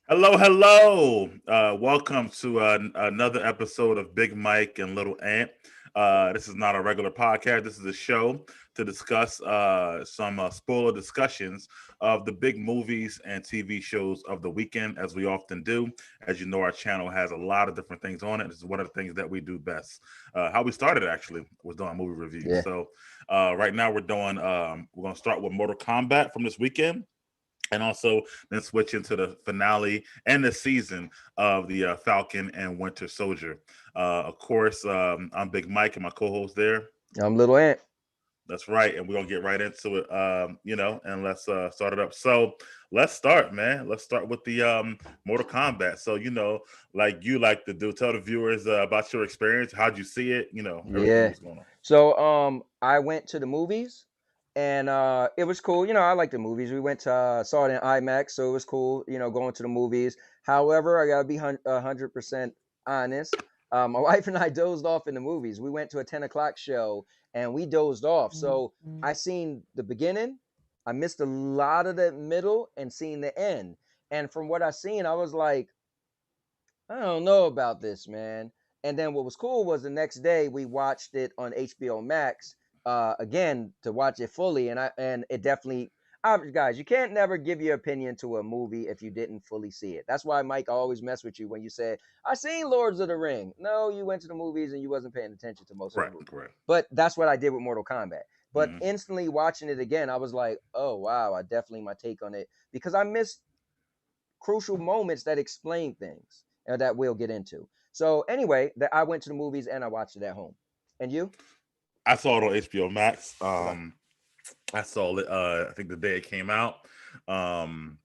Hello, hello. Welcome to another episode of Big Mike and Little Ant. This is not a regular podcast. This is a show to discuss some spoiler discussions of the big movies and TV shows of the weekend, as we often do. As you know, our channel has a lot of different things on it. This is one of the things that we do best. How we started actually was doing movie reviews. Yeah. So right now we're doing. We're going to start with Mortal Kombat from this weekend, and also then switch into the finale and the season of the Falcon and Winter Soldier. Of course, I'm Big Mike and my co-host there. I'm Little Ant. That's right, and we're gonna get right into it. And let's start it up. So let's start, man. Let's start with the Mortal Kombat. So like you like to do, tell the viewers about your experience. How'd you see it? Everything Yeah. was going on. So I went to the movies and it was cool. I like the movies. We went to saw it in IMAX, so it was cool, going to the movies. However, I gotta be 100% honest. My wife and I dozed off in the movies. We went to a 10 o'clock show and we dozed off. So I seen the beginning, I missed a lot of the middle and seen the end. And from what I seen, I was like, I don't know about this, man. And then what was cool was the next day we watched it on HBO Max again to watch it fully, and it definitely. Guys, you can't never give your opinion to a movie if you didn't fully see it. That's why Mike always mess with you when you say, "I seen Lords of the Ring." No, you went to the movies and you wasn't paying attention to most of the Correct, movie. correct. But that's what I did with Mortal Kombat. But Hmm. instantly watching it again, I was like, "Oh wow!" I definitely my take on it because I missed crucial moments that explain things that we'll get into. So anyway, that I went to the movies and I watched it at home. And you? I saw it on HBO Max. Okay. I saw it. I think the day it came out. Um,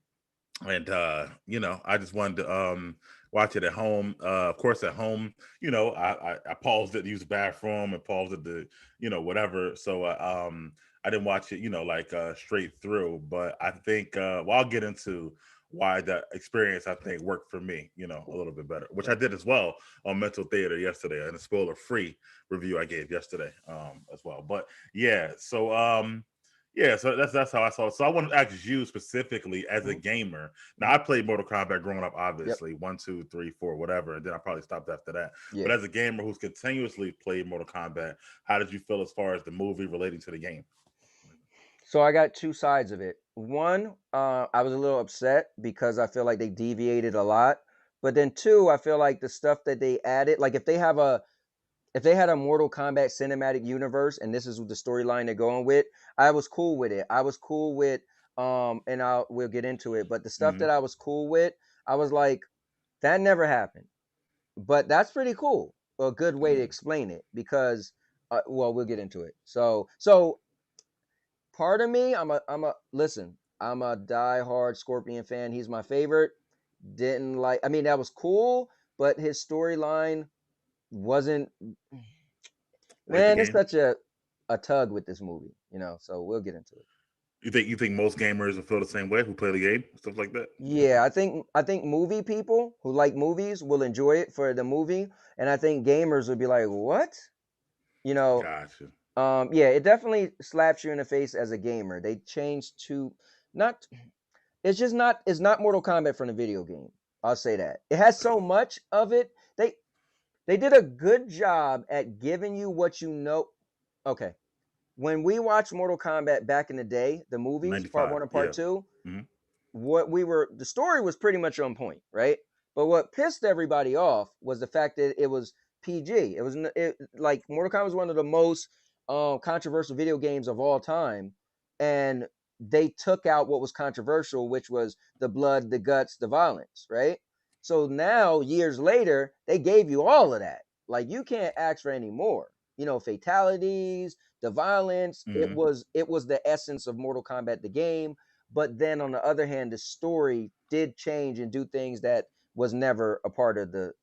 and I just wanted to watch it at home. Of course, at home, I paused it to use the bathroom and paused it to whatever. So I didn't watch it, like straight through. But I think I'll get into why that experience I think worked for me, a little bit better, which I did as well on Mental Theater yesterday, and a spoiler free review I gave yesterday as well. But yeah, so so that's how I saw it. So I want to ask you specifically as a Mm-hmm. gamer. Now Mm-hmm. I played Mortal Kombat growing up, Yep. obviously one, two, three, four, whatever, and then I probably stopped after that. But Yeah. as a gamer who's continuously played Mortal Kombat, how did you feel as far as the movie relating to the game? So I got two sides of it. One, I was a little upset because I feel like they deviated a lot. But then two, I feel like the stuff that they added, like if they had a Mortal Kombat cinematic universe and this is the storyline they're going with, I was cool with it. I was cool with and we'll get into it, but the stuff Mm-hmm. that I was cool with, I was like, that never happened. But that's pretty cool. A good way to Mm-hmm. explain it because well, we'll get into it. So part of me, I'm a listen, I'm a diehard Scorpion fan. He's my favorite. Didn't like I mean that was cool, but his storyline wasn't Like the man, it's game? such a tug with this movie, so we'll get into it. You think most gamers will feel the same way who play the game, stuff like that? Yeah, I think movie people who like movies will enjoy it for the movie, and I think gamers would be like, "What?" You know, Gotcha. yeah, it definitely slaps you in the face as a gamer. They changed to not it's not Mortal Kombat from the video game. I'll say that. It has so much of it. They did a good job at giving you what you know. Okay. When we watched Mortal Kombat back in the day, the movies, part 95. 1 and part Yeah. 2, Mm-hmm. the story was pretty much on point, right? But what pissed everybody off was the fact that it was PG. Like Mortal Kombat was one of the most controversial video games of all time, and they took out what was controversial, which was the blood, the guts, the violence, right? So now, years later, they gave you all of that. Like you can't ask for any more. Fatalities, the violence. It Mm-hmm. was it was the essence of Mortal Kombat, the game. But then on the other hand, the story did change and do things that was never a part of the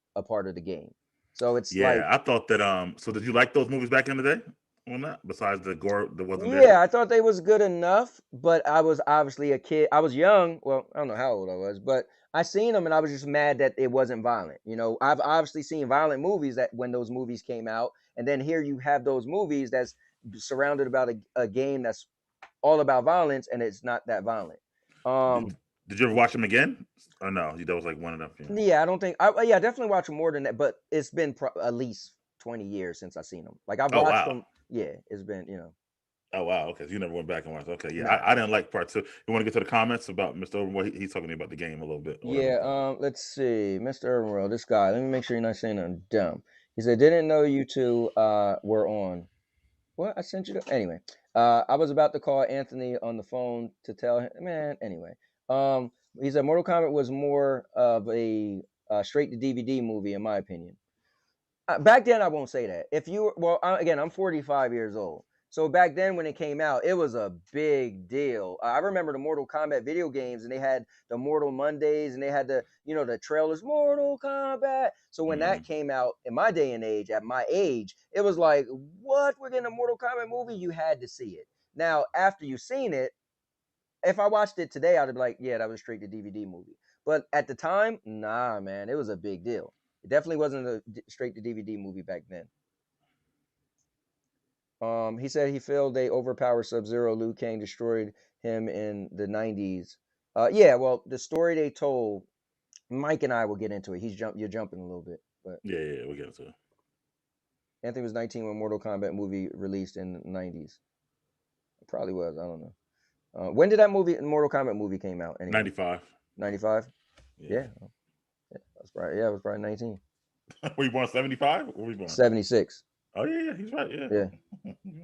game. So it's like, Yeah, I thought that. So did you like those movies back in the day? Or not? Besides the gore that wasn't there. yeah, I thought they was good enough, but I was obviously a kid. I was young. Well, I don't know how old I was, but I seen them and I was just mad that it wasn't violent. I've obviously seen violent movies that when those movies came out, and then here you have those movies that's surrounded about a game that's all about violence and it's not that violent. Did, Um, Did you ever watch them again? Or no? That was like one enough. Yeah. Yeah, I don't think yeah, I definitely watch them more than that, but it's been at least 20 years since I've seen them. Like I've Oh watched wow. them. Yeah, it's been, you know. Oh wow. Okay, so you never went back and watched. Okay, yeah. Nah, I nah. didn't like part two. You want to get to the comments about Mr. Overboard? He's talking to me about the game a little bit or whatever. Yeah, let's see. Mr. Urbanworld, this guy. Let me make sure you're not saying nothing dumb. He said, "Didn't know you two were on." What? I sent you the anyway. I was about to call Anthony on the phone to tell him, man. Anyway, um, he said Mortal Kombat was more of a straight to DVD movie, in my opinion. Back then, I won't say that. If you well, again, I'm 45 years old. So back then, when it came out, it was a big deal. I remember the Mortal Kombat video games, and they had the Mortal Mondays, and they had the the trailers, Mortal Kombat. So when that Mm-hmm. came out in my day and age, at my age, it was like, what? We're getting a Mortal Kombat movie? You had to see it. Now, after you've seen it, if I watched it today, I'd be like, yeah, that was straight to DVD movie. But at the time, nah, man, it was a big deal. It definitely wasn't a straight to DVD movie back then. He said he felt they overpowered Sub Zero. Liu Kang destroyed him in the 90s. Yeah, well, the story they told, Mike and I will get into it. You're jumping a little bit, but Yeah, we'll get into it. Anthony was 19 when Mortal Kombat movie released in the 90s. It probably was. I don't know. When did that Mortal Kombat movie, came out? Anyway, 95. 95. Yeah. Yeah, that's right. Yeah, I was probably 19. Were you born 75? Where were you born? 76. Oh yeah, he's right. Yeah. Yeah.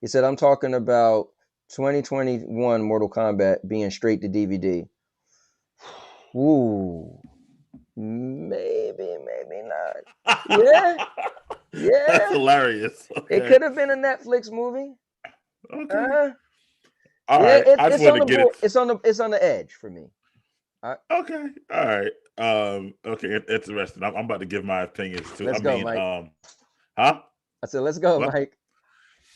He said, I'm talking about 2021 Mortal Kombat being straight to DVD. Ooh, maybe not. Yeah, That's yeah. hilarious. It Okay. could have been a Netflix movie. Okay. Uh-huh. All Yeah, right. I just it's wanted on to the get board. it. It's on the edge for me. Okay. All right. Okay. Interesting. I'm about to give my opinions too. I Let's go, mean, Mike. huh? I said, let's go, What? Mike.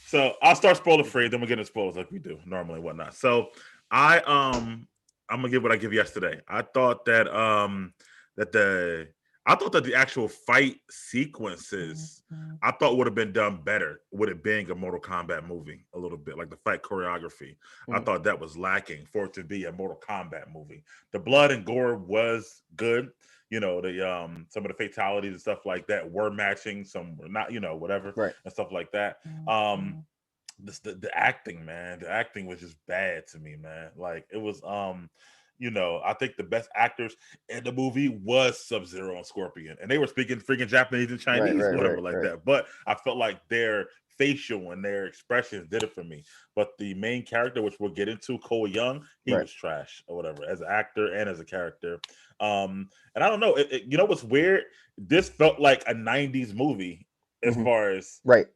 So I'll start spoiler free, then we'll get into spoilers like we do normally and whatnot. So I I'm gonna give what I give yesterday. I thought that that the I thought that the actual fight sequences I thought would have been done better with it being a Mortal Kombat movie a little bit, like the fight choreography. I Mhm. thought that was lacking for it to be a Mortal Kombat movie. The blood and gore was good. The some of the fatalities and stuff like that were matching, some were not, whatever Right. and stuff like that. The acting, man, the acting was just bad to me, man. Like it was I think the best actors in the movie was Sub-Zero and Scorpion, and they were speaking freaking Japanese and Right. Chinese, Right. whatever Right. like Right. that. But I felt like their facial and their expressions did it for me. But the main character, which we'll get into, Cole Young, he Right. was trash or whatever as an actor and as a character. And I don't know, you know what's weird? This felt like a '90s movie as Hmm. far as Right.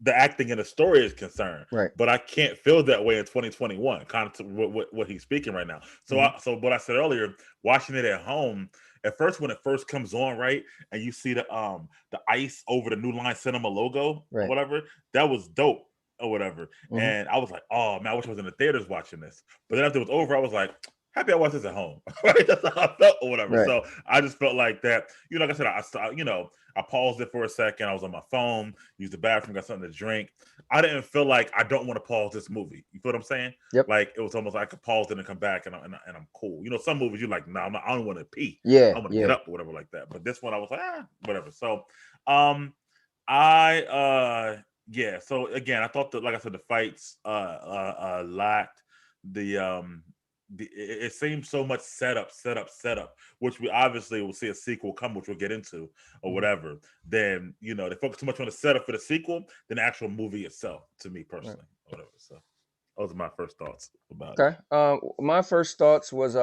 the acting and the story is concerned, Right. but I can't feel that way in 2021. Kind of to what he's speaking right now. So, Hmm. so what I said earlier, watching it at home, at first when it first comes on, right, and you see the ice over the New Line Cinema logo or Right. whatever, that was dope or whatever. Hmm. And I was like, oh man, I wish I was in the theaters watching this. But then after it was over, I was like, happy I watched this at home. Right, that's how I felt or whatever. Right. So I just felt like that. Like I said, I paused it for a second. I was on my phone, used the bathroom, got something to drink. I didn't feel like I don't want to pause this movie. You feel what I'm saying? Yep. Like it was almost like I could pause it and come back and I'm cool. Some movies you're like, nah, I don't want to pee. Yeah. I want to Yeah. get up or whatever like that. But this one I was like, whatever. So I yeah. So again, I thought that, like I said, the fights lacked it seems so much setup, which we obviously will see a sequel come, which we'll get into or Mhm. whatever. Then they focus too much on the setup for the sequel than the actual movie itself. To me Right. personally, or whatever. So those are my first thoughts about it. Okay. My first thoughts was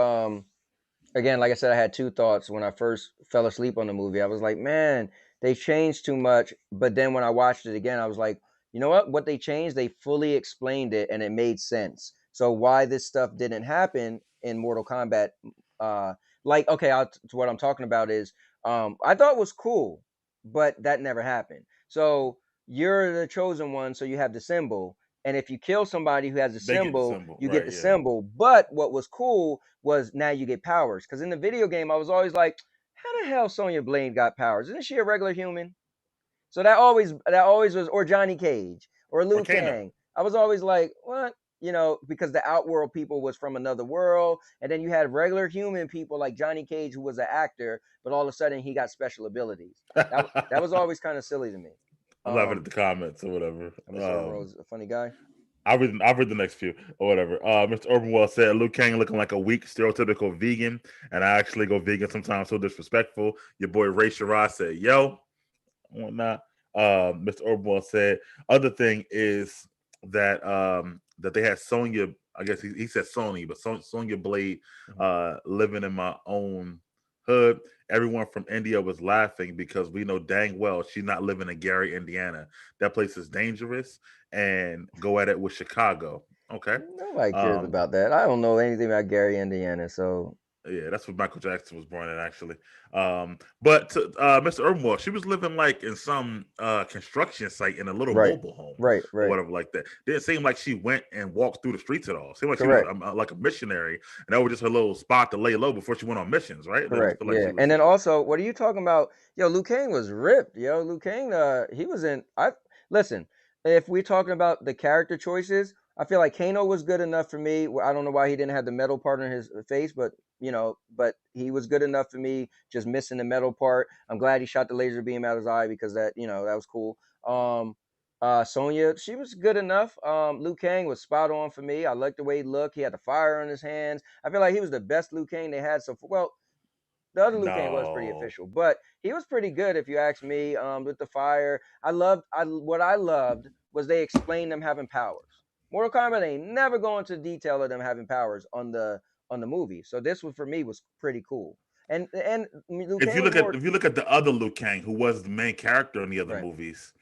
again, like I said, I had two thoughts when I first fell asleep on the movie. I was like, man, they changed too much. But then when I watched it again, I was like, you know what? What they changed, they fully explained it and it made sense. So why this stuff didn't happen in Mortal Kombat, uh, like, okay, what I'm talking about is, I thought it was cool, but that never happened. So you're the chosen one, so you have the symbol. And if you kill somebody who has the They get the symbol, symbol, you get right? the Yeah. symbol. But what was cool was now you get powers. Because in the video game, I was always like, how the hell Sonya Blade got powers? Isn't she a regular human? So that always was, or Johnny Cage or Or Liu Kano. Kang. I was always like, what? you know, because the Outworld people was from another world, and then you had regular human people like Johnny Cage, who was an actor, but all of a sudden he got special abilities. That was always kind of silly to me. I'm laughing at the comments or whatever. Mr. Urban a funny guy. I'll read the next few or whatever. Mr. Urbanwell said Liu Kang looking like a weak, stereotypical vegan, and I actually go vegan sometimes. So disrespectful. Your boy Ray Shiraz said, "Yo, whatnot." Mr. Urbanwell said, "Other thing is that that they had Sonya. I guess he said Sony, but Sonya Blade living in my own hood. Everyone from India was laughing because we know dang well she's not living in Gary, Indiana. That place is dangerous, and go at it with Chicago." Okay. Nobody cares Um, about that. I don't know anything about Gary, Indiana, so yeah, that's what Michael Jackson was born in, actually. But Mr. Urbanwell, she was living like in some construction site in a little right, mobile home or right, whatever like that. Didn't seem like she went and walked through the streets at all. Seemed like she was correct. like a missionary, and that was just her little spot to lay low before she went on missions, right? Then I Correct. feel like Yeah. she was. And then also, what are you talking about? Yo, Liu Kang was ripped. Yo, Liu Kang, he was in. I listen. If we're talking about the character choices, I feel like Kano was good enough for me. I don't know why he didn't have the metal part in his face, but you know, but he was good enough for me. Just missing the metal part. I'm glad he shot the laser beam out of his eye because that, you know, that was cool. Sonya, she was good enough. Liu Kang was spot on for me. I liked the way he looked. He had the fire on his hands. I feel like he was the best Liu Kang they had so far. Well, the other Liu Kang was pretty No, official, but he was pretty good if you ask me. With the fire, what I loved was they explained them having powers. Mortal Kombat ain't never go into detail of them having powers on the movie, so this one for me was pretty cool. And Liu if Kang you was look at more the other Liu Kang, who was the main character in the other right, movies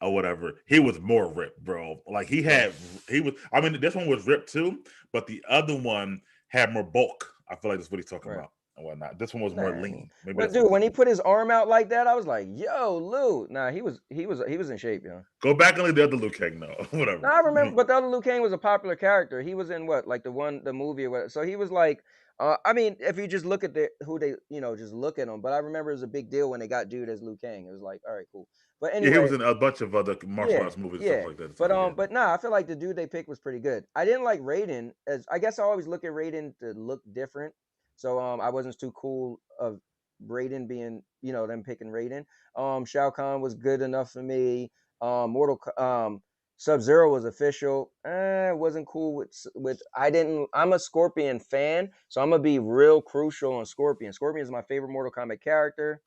or whatever, he was more ripped, bro. Like right. he was. I mean, this one was ripped too, but the other one had more bulk. I feel like that's what he's talking Right. about and whatnot. This one was more Nah, lean. Maybe well, that's what dude, he's when he saying. put his arm out like that, I was like, "Yo, Lou." Nah, he was in shape, yo. Go back and look at the other Liu Kang, no, No, whatever. I remember, but the other Liu Kang was a popular character. He was in what, like the movie or what? So he was like, I mean, if you just look at who they, you know, just look at him. But I remember it was a big deal when they got dude as Liu Kang. It was like, all right, cool. But Yeah, he anyway, was in a bunch of other martial yeah, arts movies and stuff yeah. like that But too. Yeah. nah, I feel like the dude they picked was pretty good. I didn't like Raiden as I guess I always look at Raiden to look different. So I wasn't too cool of Raiden being, you know, them picking Raiden. Shao Kahn was good enough for me. Sub Zero was official. Wasn't cool with. I didn't. I'm a Scorpion fan, so I'm gonna be real crucial on Scorpion. Scorpion is my favorite Mortal Kombat character.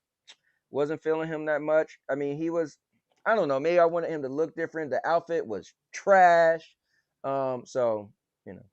Wasn't feeling him that much. I mean, he was. I don't know. Maybe I wanted him to look different. The outfit was trash. So you know,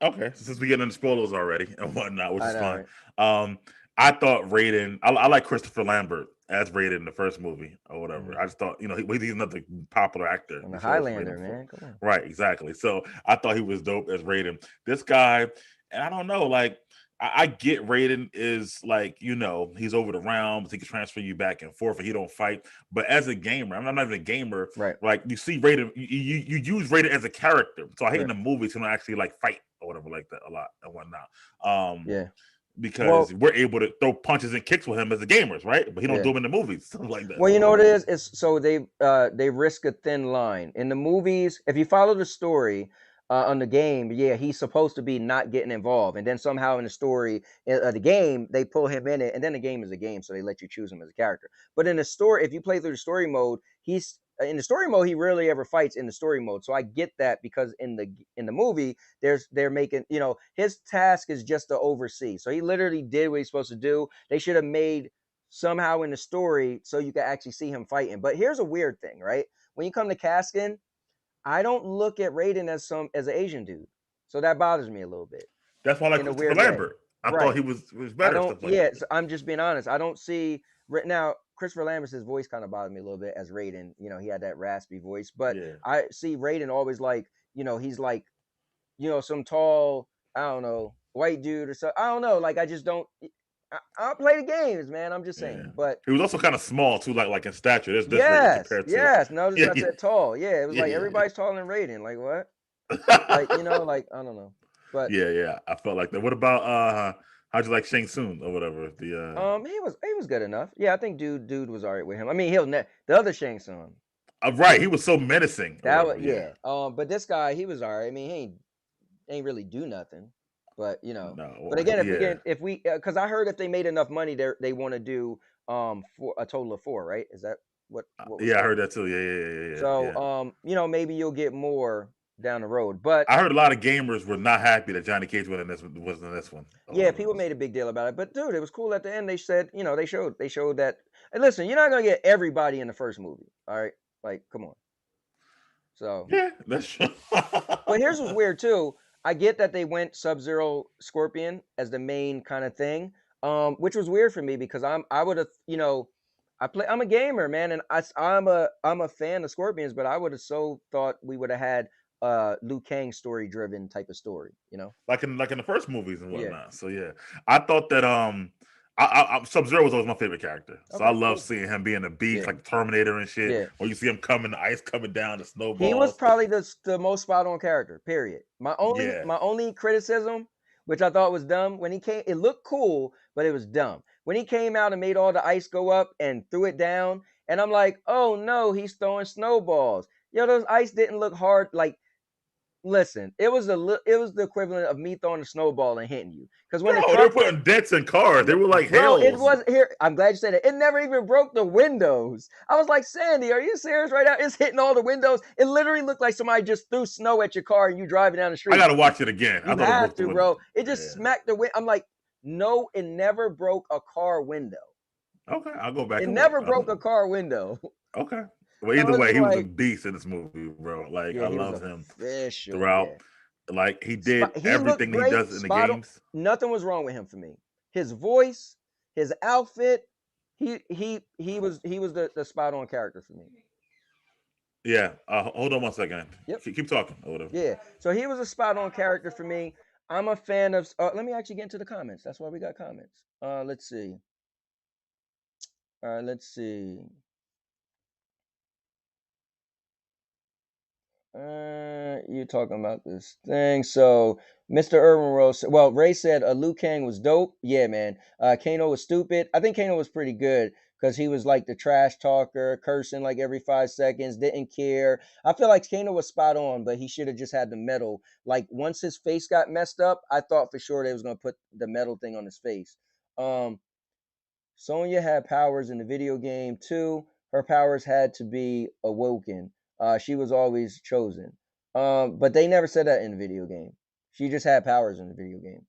Okay, so since we get into spoilers already and whatnot, which I is know, fine. right? I thought Raiden. I like Christopher Lambert as Raiden in the first movie or whatever. Mhm. I just thought, he's another popular actor. And the We saw this Highlander, Raiden before, man, come on. right? Exactly. So I thought he was dope as Raiden. This guy, and I don't know, like I get Raiden is like he's over the realms. He can transfer you back and forth, and he don't fight. But as a gamer, I'm not even a gamer. Right, Like you see Raiden, you use Raiden as a character. So I hate in right, the movies he don't actually like fight or whatever like that a lot and whatnot. Um, yeah. because Well, we're able to throw punches and kicks with him as the gamers, right? But he don't yeah. do them in the movies, stuff like that. Well, So you know what whatever. it is? It's so they risk a thin line in the movies. If you follow the story on the game, yeah, he's supposed to be not getting involved, and then somehow in the story of the game they pull him in it, and then the game is a game, so they let you choose him as a character. But in the story, if you play through the story mode, he's in the story mode. He rarely ever fights in the story mode, so I get that because in the movie, they're making his task is just to oversee. So he literally did what he's supposed to do. They should have made somehow in the story so you can actually see him fighting. But here's a weird thing, right? When you come to Caskin, I don't look at Raiden as an Asian dude. So that bothers me a little bit That's why I like in a Christopher weird way. Lambert. I thought Right. he was I better don't stuff like yeah, that. so I'm just being honest. I don't see right now Christopher Lambert's voice kind of bothered me a little bit as Raiden. He had that raspy voice, but Yeah. I see Raiden always like, he's like, some tall, I don't know, white dude or so. I don't know. Like I just don't I'll play the games, man. I'm just Yeah. saying. But He was also kind of small too, like in stature. This Raiden yes, compared to yes. Notice yeah, I said tall. Yeah, it was yeah, like yeah, everybody's taller than Raiden. Like what? Like yeah. like I don't know. But Yeah, yeah. I felt like that. What about how'd you like Shang Tsung or whatever? The he was good enough. Yeah, I think dude was alright with him. I mean, the other Shang Tsung. Right, he was so menacing or That was whatever. Yeah. yeah. But this guy, he was all right. I mean, he ain't really do nothing. But No. but again, Yeah. if we because I heard if they made enough money, they want to do for a total of 4, right? Is that what was Yeah, I said? heard that too. Yeah. So maybe you'll get more down the road. But I heard a lot of gamers were not happy that Johnny Cage was in this one. yeah, people made a big deal about it. But dude, it was cool at the end. They said, they showed that. And listen, you're not gonna get everybody in the first movie. All right, like come on. So, Yeah, that's true. but here's what's weird too. I get that they went Sub-Zero Scorpion as the main kind of thing, which was weird for me because I would have, I'm a gamer, man, and I'm a fan of Scorpions, but I would have so thought we would have had Liu Kang story driven type of story, like in the first movies and Yeah. whatnot. So yeah, I thought that Sub-Zero was always my favorite character. So I Okay, love cool. seeing him being a beast Yeah. like Terminator and shit. Yeah. Or you see him coming, the ice coming down, the He was snowballs. probably the most spot on character. Period. My only Yeah. my only criticism, which I thought was dumb, when he came, it looked cool, but it was dumb. When he came out and made all the ice go up and threw it down, and I'm like, oh no, he's throwing snowballs. Yo, those ice didn't look hard. Like, listen, it was the equivalent of me throwing a snowball and hitting you. Because when the Bro, they were truck putting dents in cars. They were like Bro, it hails. was here. I'm glad you said it. It never even broke the windows. I was like, Sandy, are you serious right now? It's hitting all the windows. It literally looked like somebody just threw snow at your car and you driving down the I street. gotta watch it again. I You thought it have broke the to, window. bro. It just Yeah. smacked the window. I'm like, no, it never broke a car window. Okay, I'll go back It and look. never broke a car window. Okay. Well, I either was way, just he was a like, beast in this movie, bro. Like yeah, I he was love him official. throughout. Yeah. Like he did He looked everything he great. does in the Spot on. games. Nothing was wrong with him for me. His voice, his outfit, he was the spot on character for me. Yeah. Hold on one second. Yep. Keep talking or whatever. Yeah. So he was a spot on character for me. I'm a fan of. Let me actually get into the comments. That's why we got comments. Let's see. All right. Let's see. You talking about this thing? So Mr. Urban Rose. Well, Ray said Liu Kang was dope. Yeah, man. Kano was stupid. I think Kano was pretty good because he was like the trash talker, cursing like every 5 seconds, didn't care. I feel like Kano was spot on, but he should have just had the metal. Like once his face got messed up, I thought for sure they was gonna put the metal thing on his face. Um, Sonya had powers in the video game too. Her powers had to be awoken. She was always chosen. But they never said that in the video game. She just had powers in the video game.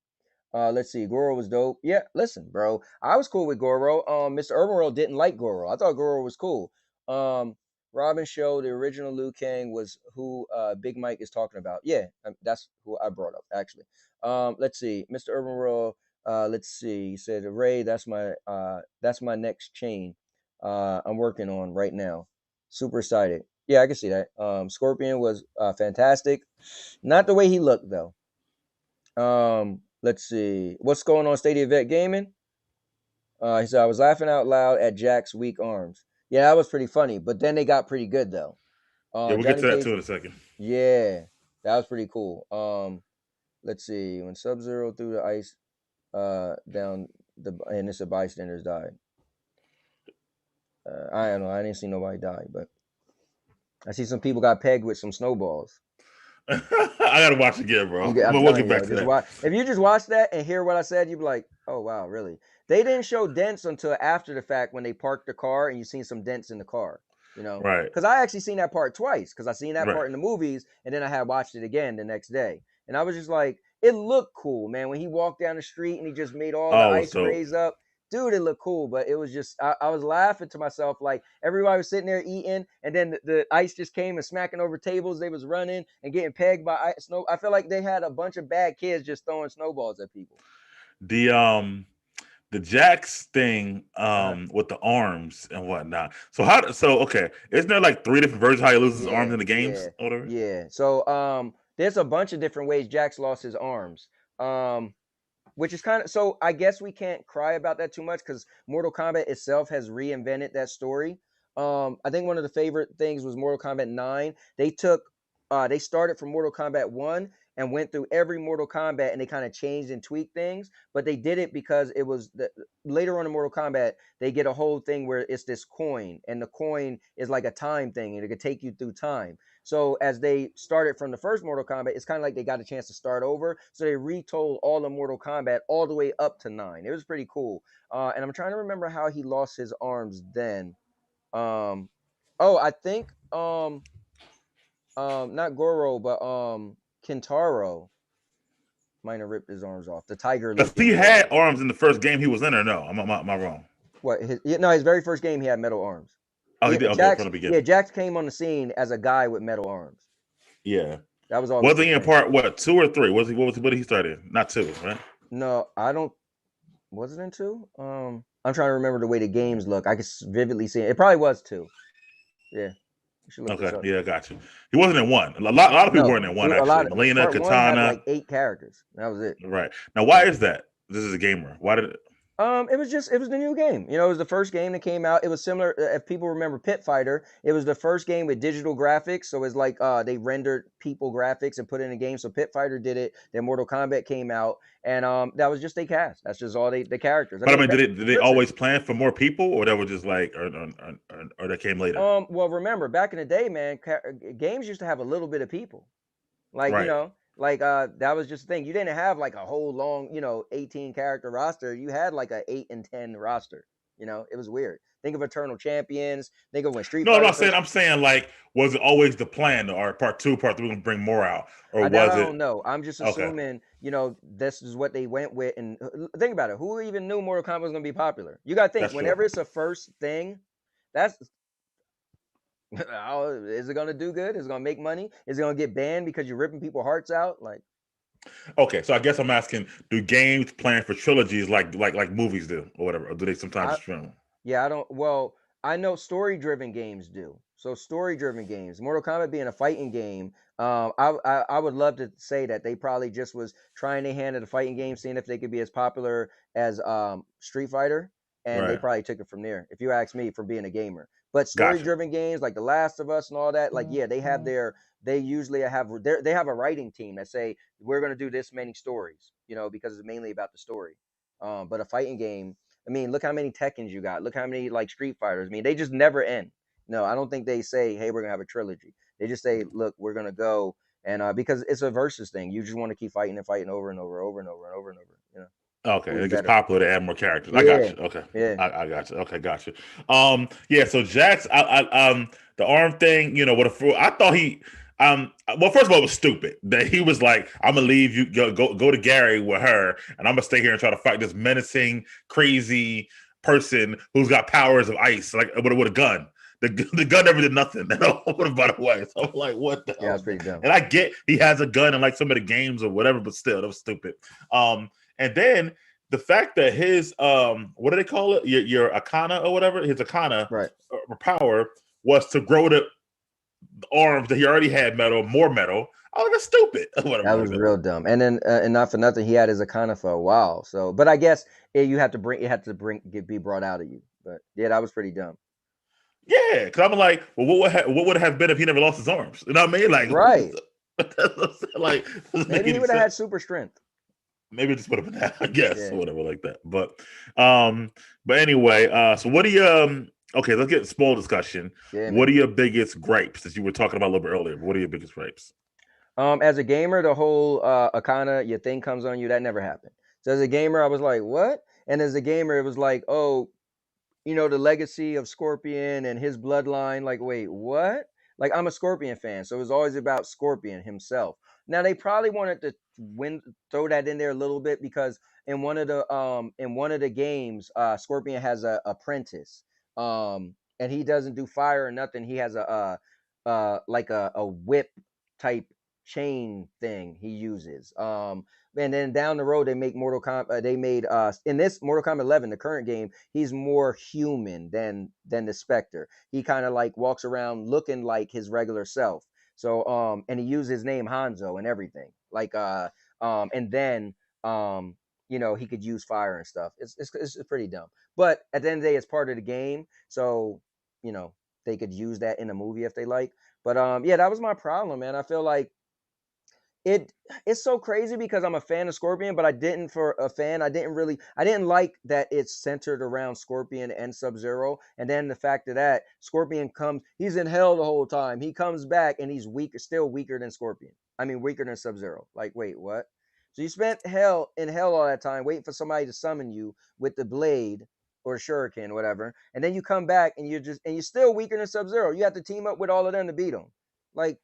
Let's see. Goro was dope. Yeah, listen, bro. I was cool with Goro. Mr. Urban World didn't like Goro. I thought Goro was cool. Robin Show, the original Liu Kang was who Big Mike is talking about. Yeah, that's who I brought up actually. Let's see. Mr. Urban World. Let's see. He said, Ray, that's my next chain. I'm working on right now. Super excited. Yeah, I can see that. Scorpion was fantastic. Not the way he looked though. Let's see. What's going on, Stadia Vet Gaming? He said I was laughing out loud at Jack's weak arms. Yeah, that was pretty funny. But then they got pretty good though. Yeah, we'll get Johnny to that Cage. too in a second. Yeah, that was pretty cool. Let's see. When Sub-Zero threw the ice down and it's a bystanders died. I don't know. I didn't see nobody die, but I see some people got pegged with some snowballs. I gotta watch it again, bro. I'm But we'll telling get you, back yo, to just that. watch. If you just watch that and hear what I said, you'd be like, "Oh wow, really?" They didn't show dents until after the fact when they parked the car and you seen some dents in the car. Right. Because I actually seen that part twice. Because I seen that Right. part in the movies and then I had watched it again the next day, and I was just like, it looked cool, man. When he walked down the street and he just made all the Oh, it was ice dope. raise up. Dude, it looked cool, but it was just I was laughing to myself like everybody was sitting there eating, and then the ice just came and smacking over tables. They was running and getting pegged by ice, snow. I feel like they had a bunch of bad kids just throwing snowballs at people. The Jax thing with the arms and whatnot. So okay, isn't there like 3 different versions how he loses his arms in the games? Yeah. So there's a bunch of different ways Jax lost his arms. Which is kind of so I guess we can't cry about that too much because Mortal Kombat itself has reinvented that story. I think one of the favorite things was Mortal Kombat 9. They started from Mortal Kombat 1 and went through every Mortal Kombat, and they kind of changed and tweaked things. But they did it because it was later on in Mortal Kombat, they get a whole thing where it's this coin, and the coin is like a time thing, and it could take you through time. So as they started from the first Mortal Kombat, it's kind of like they got a chance to start over. So they retold all of Mortal Kombat all the way up to 9. It was pretty cool. And I'm trying to remember how he lost his arms then. I think not Goro, but Kintaro might have ripped his arms off. The tiger Because looking he had Goro. arms in the first game he was in, or no? Am I wrong? What his very first game he had metal arms. Oh, he did. Okay, from Jax, the beginning. Jax came on the scene as a guy with metal arms. Yeah. That was always Was the he in thing. part 2 or 3? What did he start in? Not 2, right? No, I don't. Was it in 2? I'm trying to remember the way the games look. I can vividly see it. It probably was 2. Yeah, you should look this Okay, up. yeah, got you. He wasn't in 1. A lot of people No, weren't in 1 a actually. lot of Molina, part 1 had Katana. like 8 characters. That was it. Right. Now, why is that? This is a gamer. Why did it? It was the new game. It was the first game that came out. It was similar. If people remember Pit Fighter, it was the first game with digital graphics. So it's like they rendered people graphics and put it in a game. So Pit Fighter did it. Then Mortal Kombat came out, and that was just their cast. That's just all the characters. I But I mean, mean, did they listen. always plan for more people, or that was just like, or that came later? Well, remember back in the day, man, games used to have a little bit of people. Like, Right. that was just the thing. You didn't have like a whole long, 18 character roster. You had like a 8 and 10 roster. It was weird. Think of Eternal Champions. Think of when Street No, I'm Fighter not saying. first. I'm saying like, was it always the plan, or part 2, part 3 gonna bring more out, or That was I it? don't know. I'm just Okay. assuming, this is what they went with. And think about it. Who even knew Mortal Kombat was gonna be popular? You gotta think. That's true. Whenever it's a first thing, that's is it gonna do good? Is it gonna make money? Is it gonna get banned because you're ripping people's hearts out? Like. Okay, so I guess I'm asking: do games plan for trilogies like movies do, or whatever, or do they sometimes I just film? Yeah, I don't. Well, I know story-driven games do. So story-driven games, Mortal Kombat being a fighting game, I would love to say that they probably just was trying their hand at a fighting game, seeing if they could be as popular as Street Fighter, and they Right. probably took it from there. If you ask me, from being a gamer. But Gotcha. story-driven games like The Last of Us and all that, like yeah, they usually they have a writing team that say we're gonna do this many stories, because it's mainly about the story. But a fighting game. I mean, look how many Tekkens you got. Look how many like Street Fighters. I mean, they just never end. No, I don't think they say, "Hey, we're gonna have a trilogy." They just say, "Look, we're gonna go," and because it's a versus thing. You just want to keep fighting and fighting over and over, over and over and over and over. Okay, Who's it gets better? popular to add more characters. I got Yeah, you. Okay, yeah. I got you. Okay, got you. Yeah. So Jax, the arm thing. What a fool. I thought he. Well, first of all, it was stupid that he was like, "I'm gonna leave you, go to Gary with her, and I'm gonna stay here and try to fight this menacing, crazy person who's got powers of ice, like with a gun." The gun never did nothing. By the way, so I'm like, what the Yeah, hell? it's pretty dumb. And I get he has a gun in like some of the games or whatever, but still, that was stupid. And then the fact that his what do they call it? Your Akana or whatever, his Akana Right. power was to grow the arms that he already had more metal. Oh, that's stupid. Whatever That like was that. real dumb. And then, and not for nothing, he had his Akana for a while. So, but I guess it had to be brought out of you. But yeah, that was pretty dumb. Yeah, because I'm like, well, what would have been if he never lost his arms? You know what I mean? Like, Right. like doesn't make Maybe he any would have had sense. super strength. Maybe it just would have been that, I guess, Yeah. or whatever like that. But anyway, so what do you okay, let's get small discussion. Yeah, What man. are your biggest gripes that you were talking about a little bit earlier? What are your biggest gripes? As a gamer, the whole Akana, your thing comes on you, that never happened. So as a gamer, I was like, what? And as a gamer, it was like, oh, the legacy of Scorpion and his bloodline. Like, wait, what? Like, I'm a Scorpion fan, so it was always about Scorpion himself. Now they probably wanted to throw that in there a little bit because in one of the games, Scorpion has a apprentice, and he doesn't do fire or nothing. He has like a whip type chain thing he uses. And then down the road they make Mortal Kombat. They made in this Mortal Kombat 11, the current game, he's more human than the Spectre. He kind of like walks around looking like his regular self. So and he used his name Hanzo and everything. Like and then he could use fire and stuff. It's pretty dumb. But at the end of the day, it's part of the game. So you know they could use that in a movie if they like. But yeah, that was my problem, man. I feel like it's so crazy because I'm a fan of Scorpion, but I didn't I didn't like that it's centered around Scorpion and Sub-Zero. And then the fact of that Scorpion he's in hell the whole time. He comes back and he's still weaker than Scorpion. I mean, weaker than Sub-Zero. Like, wait, what? So you spent in hell all that time waiting for somebody to summon you with the blade or shuriken, whatever, and then you come back and you're still weaker than Sub-Zero. You have to team up with all of them to beat him. Like,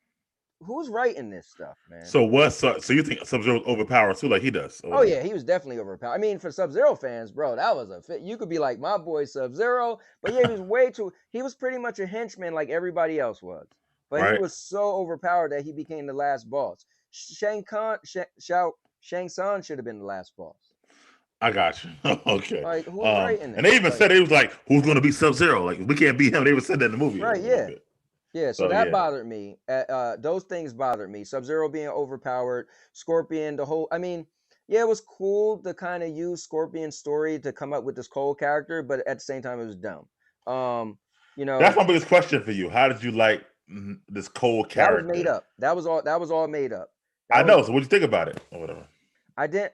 who's writing this stuff, man? So you think Sub-Zero overpowered too, like he does? Oh yeah, he was definitely overpowered. I mean, for Sub-Zero fans, bro, that was a fit. You could be like my boy Sub-Zero, but yeah, he was he was pretty much a henchman like everybody else was. But he Right. was so overpowered that he became the last boss. Shang Tsung should have been the last boss. I got you. Okay. Like, who's writing And this? they even said, it was like, who's going to be Sub-Zero? Like, we can't beat him. They even said that in the movie. Right, yeah. Yeah, so that yeah. bothered me. Those things bothered me. Sub-Zero being overpowered, Scorpion, I mean, yeah, it was cool to kind of use Scorpion's story to come up with this Cole character, but at the same time, it was dumb. That's my biggest question for you. How did you like this Cole character? That was made up. That was all made up. I know. So what do you think about it or whatever? I didn't.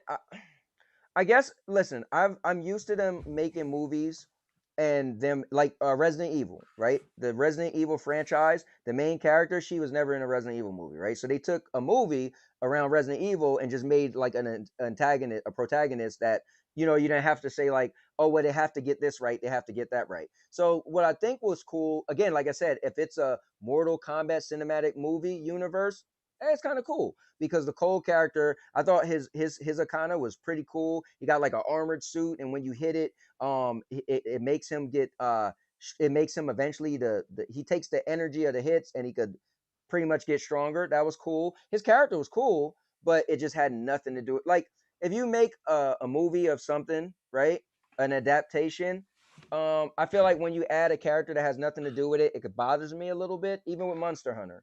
I guess. Listen, I'm used to them making movies and them like Resident Evil, right? The Resident Evil franchise, the main character, she was never in a Resident Evil movie, right? So they took a movie around Resident Evil and just made like an antagonist, a protagonist that, you didn't have to say like, oh, well, they have to get this right, they have to get that right. So what I think was cool, again, like I said, if it's a Mortal Kombat cinematic movie universe, it's kind of cool because the Cole character, I thought his Akana was pretty cool. He got like an armored suit, and when you hit it, it makes him it makes him eventually he takes the energy of the hits and he could pretty much get stronger. That was cool. His character was cool, but it just had nothing to do with, like, if you make a movie of something, right, an adaptation, I feel like when you add a character that has nothing to do with it, it bothers me a little bit. Even with Monster Hunter,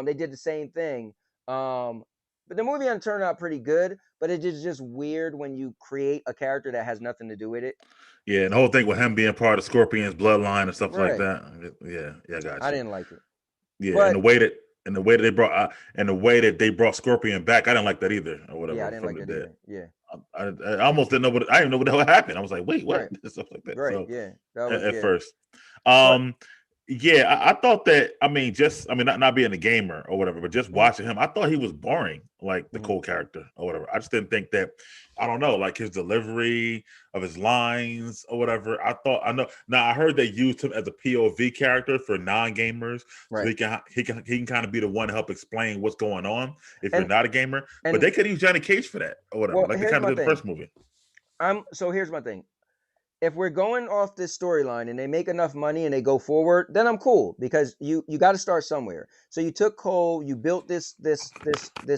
they did the same thing. But the movie turned out pretty good, but it is just weird when you create a character that has nothing to do with it. Yeah, and the whole thing with him being part of Scorpion's bloodline and stuff like that. Yeah, I got you. I didn't like it. Yeah, but, and the way that they brought Scorpion back, I didn't like that either, or whatever. Yeah, I didn't like that either. Yeah, I almost didn't know I didn't know what the hell happened. I was like, wait, what? Right. Stuff like that. Right. So, yeah, that was at first. Yeah, I thought that. I mean, not being a gamer or whatever, but just watching him, I thought he was boring, like the Cole character or whatever. I just didn't think that. I don't know, like his delivery of his lines or whatever. I heard they used him as a POV character for non-gamers, right? So he can kind of be the one to help explain what's going on if you're not a gamer. But they could use Johnny Cage for that or whatever, like they kind of did the first movie. So here's my thing. If we're going off this storyline and they make enough money and they go forward, then I'm cool because you got to start somewhere. So you took Cole, you built this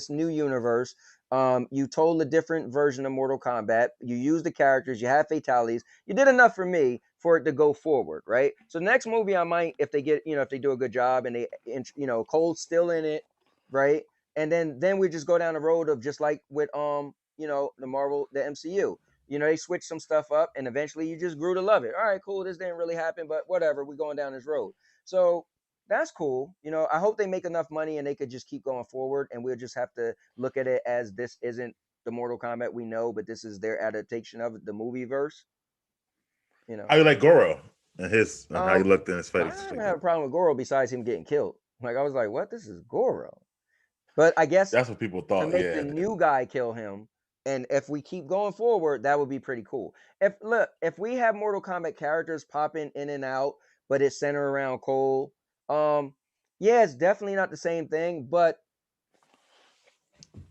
new universe. You told a different version of Mortal Kombat. You used the characters. You had fatalities. You did enough for me for it to go forward, right? So the next movie I might, if they get, if they do a good job and they, Cole's still in it, right? And then we just go down the road of just like with the MCU. They switch some stuff up and eventually you just grew to love it. All right, cool. This didn't really happen, but whatever. We're going down this road. So that's cool. I hope they make enough money and they could just keep going forward. And we'll just have to look at it as this isn't the Mortal Kombat we know, but this is their adaptation of the movie verse. How you like Goro and how he looked in his face? I didn't have a problem with Goro besides him getting killed. Like, I was like, what? This is Goro. But I guess that's what people thought. To make the new guy kill him. And if we keep going forward, that would be pretty cool. If we have Mortal Kombat characters popping in and out, but it's centered around Cole, it's definitely not the same thing. But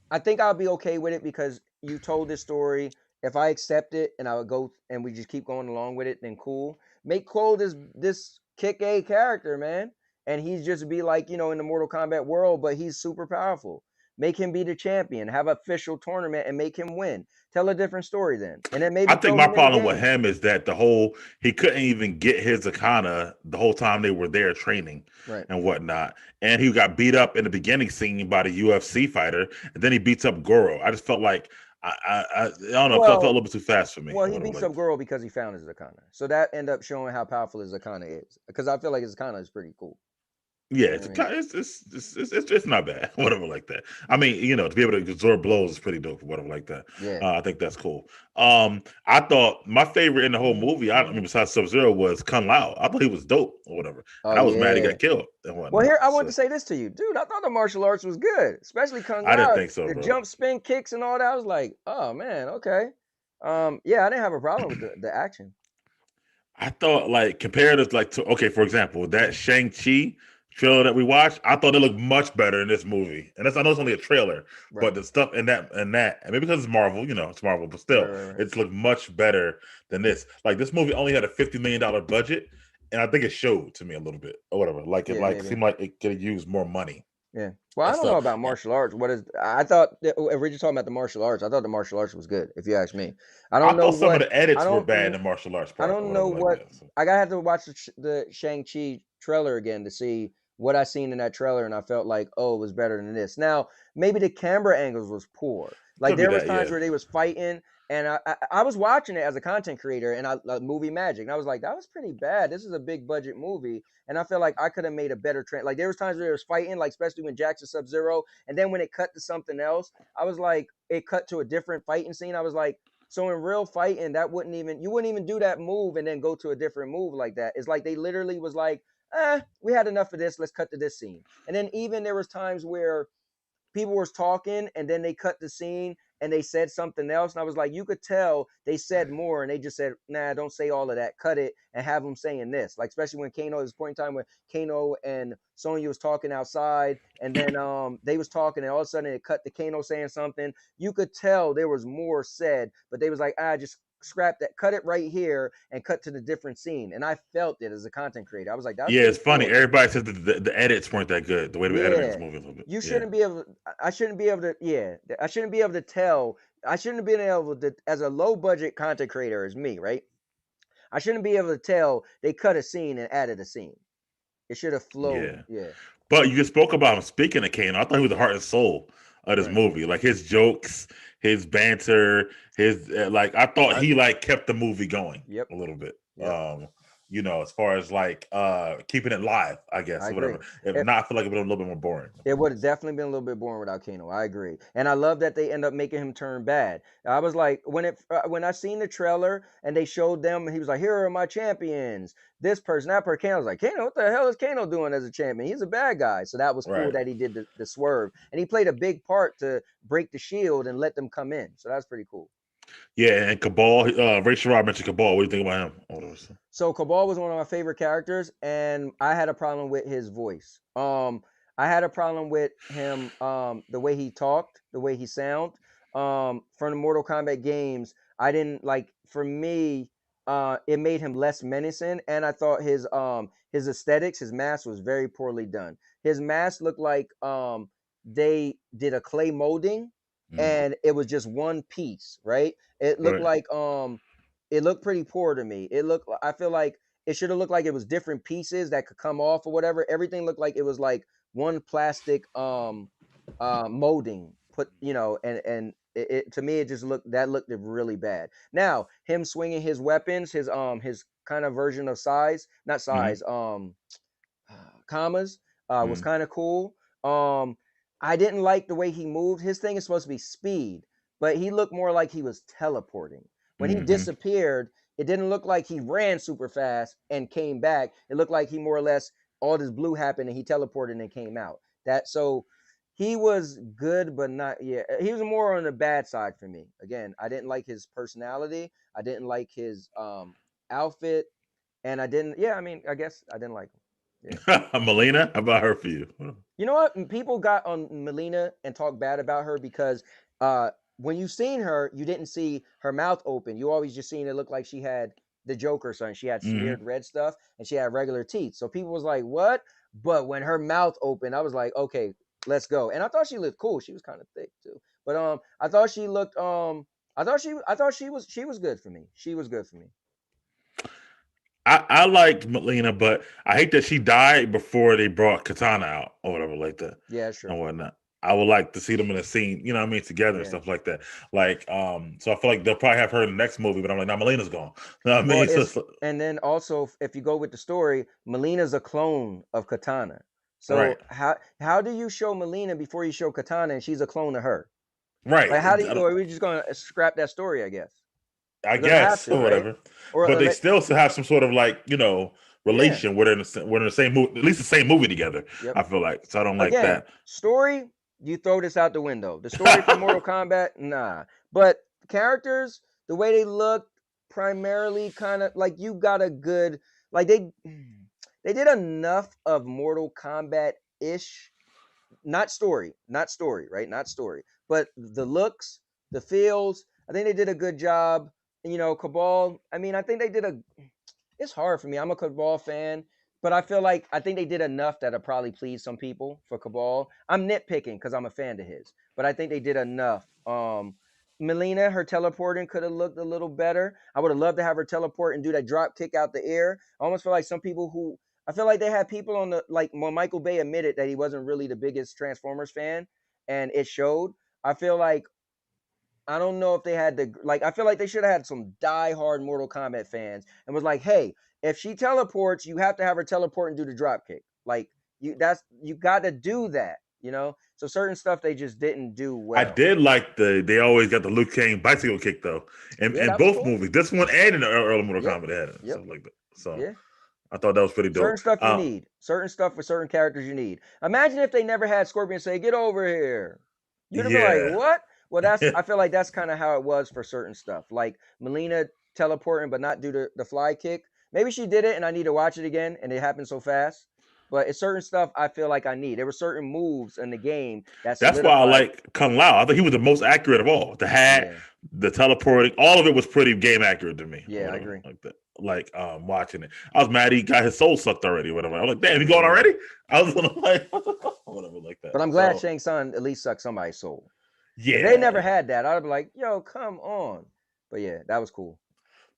I think I'll be okay with it because you told this story. If I accept it and I would go and we just keep going along with it, then cool. Make Cole this kick-A character, man. And he's just be like, in the Mortal Kombat world, but he's super powerful. Make him be the champion, have an official tournament and make him win. Tell a different story then. And then maybe I think my problem with him is that he couldn't even get his Akana the whole time they were there training and whatnot. And he got beat up in the beginning scene by the UFC fighter, and then he beats up Goro. I just felt like I don't know, it felt a little bit too fast for me. Well, he beats up Goro because he found his Akana. So that ended up showing how powerful his Akana is. Because I feel like his Akana is pretty cool. Yeah, You know what I mean? it's not bad, whatever like that. I mean, to be able to absorb blows is pretty dope, whatever like that. Yeah. I think that's cool. I thought my favorite in the whole movie, I mean, besides Sub Zero, was Kung Lao. I thought he was dope or whatever, Oh and I was mad he yeah. got killed and Well, whatnot. here I want to So say this to you, dude. I thought the martial arts was good, especially Kung I didn't Lao. think so, The bro. jump, spin, kicks, and all that. I was like, oh man, okay. Yeah, I didn't have a problem with the action. I thought like compared to like to okay, for example, that Shang-Chi trailer that we watched, I thought it looked much better in this movie. And I know it's only a trailer, Right, but the stuff in that and maybe because it's Marvel, it's Marvel, but right, still, right, right. it's looked much better than this. Like this movie only had a $50 million budget, and I think it showed to me a little bit or whatever. Like it Yeah, like maybe. seemed like it could have used more money Yeah. Well, I and don't know stuff. about martial arts. What is? I thought if we're just talking about the martial arts, I thought the martial arts was good. If you ask me, I I don't know thought some of what. the I edits were don't. bad in the martial arts I part or don't know whatever like what. that. So. I gotta have to watch the Shang-Chi trailer again to see what I seen in that trailer, and I felt like, oh, it was better than this. Now, maybe the camera angles was poor. Like Could be there was that, times yeah. where they was fighting, and I was watching it as a content creator, and I like movie magic, and I was like, that was pretty bad. This is a big budget movie, and I feel like I could have made a better trend. Like there was times where they was fighting, like especially when Jackson Sub Zero, and then when it cut to something else, I was like, it cut to a different fighting scene. I was like, so in real fighting, that you wouldn't even do that move and then go to a different move like that. It's like they literally was like, we had enough of this. Let's cut to this scene. And then even there was times where people was talking and then they cut the scene and they said something else. And I was like, you could tell they said more and they just said, nah, don't say all of that. Cut it and have them saying this. Like, especially when Kano, this point in time when Kano and Sonya was talking outside and then they was talking and all of a sudden it cut to Kano saying something. You could tell there was more said, but they was like, just scrap that, cut it right here and cut to the different scene. And I felt it as a content creator. I was like, that's Yeah, pretty it's funny. cool. Everybody says that the edits weren't that good. The way they were editing this Yeah. movie a little bit. You Yeah. shouldn't be able to, I shouldn't be able to, yeah. I shouldn't be able to tell. I shouldn't have been able to, as a low budget content creator as me, right? I shouldn't be able to tell they cut a scene and added a scene. It should have flowed. Yeah. Yeah. But you just spoke about him. Speaking of Kano, I thought he was the heart and soul of this Right. movie. Like his jokes, his banter, his like. I thought I he agree. like kept the movie going Yep. a little bit. Yep. As far as like keeping it live, I guess, I or agree. whatever. If It, not, I feel like it would have been a little bit more boring. It would have definitely been a little bit boring without Kano. I agree, and I love that they end up making him turn bad. I was like, when I seen the trailer and they showed them, he was like, "Here are my champions." This person, that person. Kano I was like, "Kano, what the hell is Kano doing as a champion? He's a bad guy." So that was cool Right. that he did the swerve, and he played a big part to break the shield and let them come in. So that's pretty cool. Yeah, and Cabal, Rachel Rob mentioned Cabal. What do you think about him? So Cabal was one of my favorite characters, and I had a problem with his voice. I had a problem with him, the way he talked, the way he sound. From the Mortal Kombat games, I didn't like. For me, it made him less menacing, and I thought his aesthetics, his mask was very poorly done. His mask looked like they did a clay molding, Mm, and it was just one piece, right? It looked right. like it looked pretty poor to me. I feel like it should have looked like it was different pieces that could come off or whatever. Everything looked like it was like one plastic molding put, and to me it just looked really bad. Now, him swinging his weapons, his kind of version of size, not Mm-hmm. size, commas, was Mm-hmm. kind of cool. I didn't like the way he moved. His thing is supposed to be speed, but he looked more like he was teleporting. When he Mm-hmm. disappeared, it didn't look like he ran super fast and came back. It looked like he more or less all this blue happened and he teleported and came out. That so he was good, but not yeah. He was more on the bad side for me. Again, I didn't like his personality. I didn't like his outfit, and I didn't. Yeah, I mean, I guess I didn't like him. Yeah. Melina, how about her for you? You know what? People got on Molina and talked bad about her because uh, when you seen her, you didn't see her mouth open. You always just seen it look like she had the Joker son. She had Mm-hmm. smeared red stuff and she had regular teeth. So people was like, "What?" But when her mouth opened, I was like, "Okay, let's go." And I thought she looked cool. She was kind of thick too, but I thought she looked I thought she was good for me. She was good for me. I liked Melina, but I hate that she died before they brought Katana out or whatever like that Yeah, sure. and whatnot. I would like to see them in a scene, you know what I mean, together and Yeah. stuff like that. Like, so I feel like they'll probably have her in the next movie, but I'm like, now Melina's gone. You know what I Well, mean? it's and then also if you go with the story, Melina's a clone of Katana. So how do you show Molina before you show Katana and she's a clone of her? Right. Like, how do you, or are we just gonna scrap that story? I guess I we're gonna have guess to, or right? whatever. Or But they let, still have some sort of like, yeah, relation. We're in the same movie, at least the same movie together. yep. I feel like. So I don't like Again, that. story, you throw this out the window. The story for Mortal Kombat, nah. But characters, the way they look, primarily kind of like you got a good, like they did enough of Mortal Kombat ish, not story, right? Not story, but the looks, the feels. I think they did a good job. Cabal. I mean, I think they did a. It's hard for me. I'm a Cabal fan, but I think they did enough that'll probably please some people for Cabal. I'm nitpicking because I'm a fan of his, but I think they did enough. Melina, her teleporting could have looked a little better. I would have loved to have her teleport and do that drop kick out the air. I almost feel like some people who I feel like they had people on the like when Michael Bay admitted that he wasn't really the biggest Transformers fan, and it showed. I feel like I don't know if they had the like. I feel like they should have had some die-hard Mortal Kombat fans and was like, "Hey, if she teleports, you have to have her teleport and do the drop kick. Like you got to do that. So certain stuff they just didn't do I well. did like they always got the Luke Kane bicycle kick though, Yeah, in that was both cool. movies. This one and in the early Mortal Yep, Kombat they had it and yep, stuff like that. So yeah. I thought that was pretty Certain dope. stuff you need. Certain stuff for certain characters you need. Imagine if they never had Scorpion say, "Get over here." You'd have been like, Yeah. "What?" Well, I feel like that's kind of how it was for certain stuff. Like Melina teleporting but not do the fly kick. Maybe she did it and I need to watch it again and it happened so fast. But it's certain stuff I feel like I need. There were certain moves in the game that That's why I solidified. like Kung Lao. I think he was the most accurate of all. The hat, Yeah. the teleporting, all of it was pretty game accurate to me, or Yeah, I whatever agree. like that. Like watching it, I was mad he got his soul sucked already. Whatever. I was like, damn, he going Yeah. already? I was like, whatever, like that. But I'm glad So Shang Tsung at least sucked somebody's soul. If they never yeah, had that, I'd be like, "Yo, come on." But yeah, that was cool.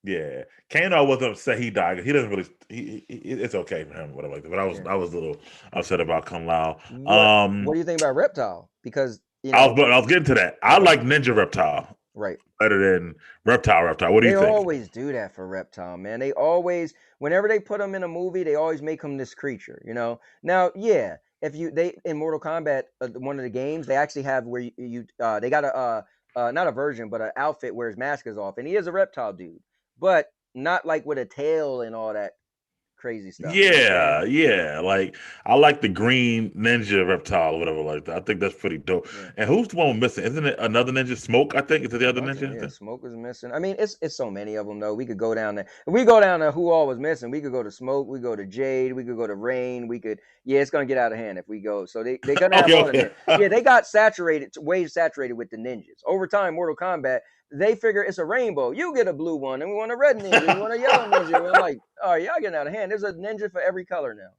yeah. Kano wasn't upset he died. He doesn't really. It's okay for him, whatever like that. But Yeah. I was a little upset about Kung Lao. What do you think about Reptile? Because I was getting to that. I okay, like Ninja Reptile right. better than Reptile. Reptile. What do you They think? always do that for Reptile, man. They always, whenever they put him in a movie, they always make him this creature. Now, yeah, if they in Mortal Kombat, one of the games, they actually have where they got a not a version, but an outfit where his mask is off, and he is a reptile dude, but not like with a tail and all that crazy stuff. You know what I'm saying? Yeah, yeah. Like I like the green ninja reptile or whatever like that. I think that's pretty dope. Yeah. And who's the one missing? Isn't it another ninja? Smoke, I think. Is it It's the a other bunch of ninja? them. Yeah, Smoke was missing. I mean, it's so many of them though. We could go down there. If we go down to who all was missing, we could go to Smoke. We go to Jade. We could go to Rain. We could. Yeah, it's gonna get out of hand if we go. So they're gonna have Okay, all the okay. Yeah, they got saturated, way saturated with the ninjas. Over time, Mortal Kombat, they figure it's a rainbow. You get a blue one, and we want a red ninja. We want a yellow ninja. And I'm like, oh, y'all getting out of hand. There's a ninja for every color now.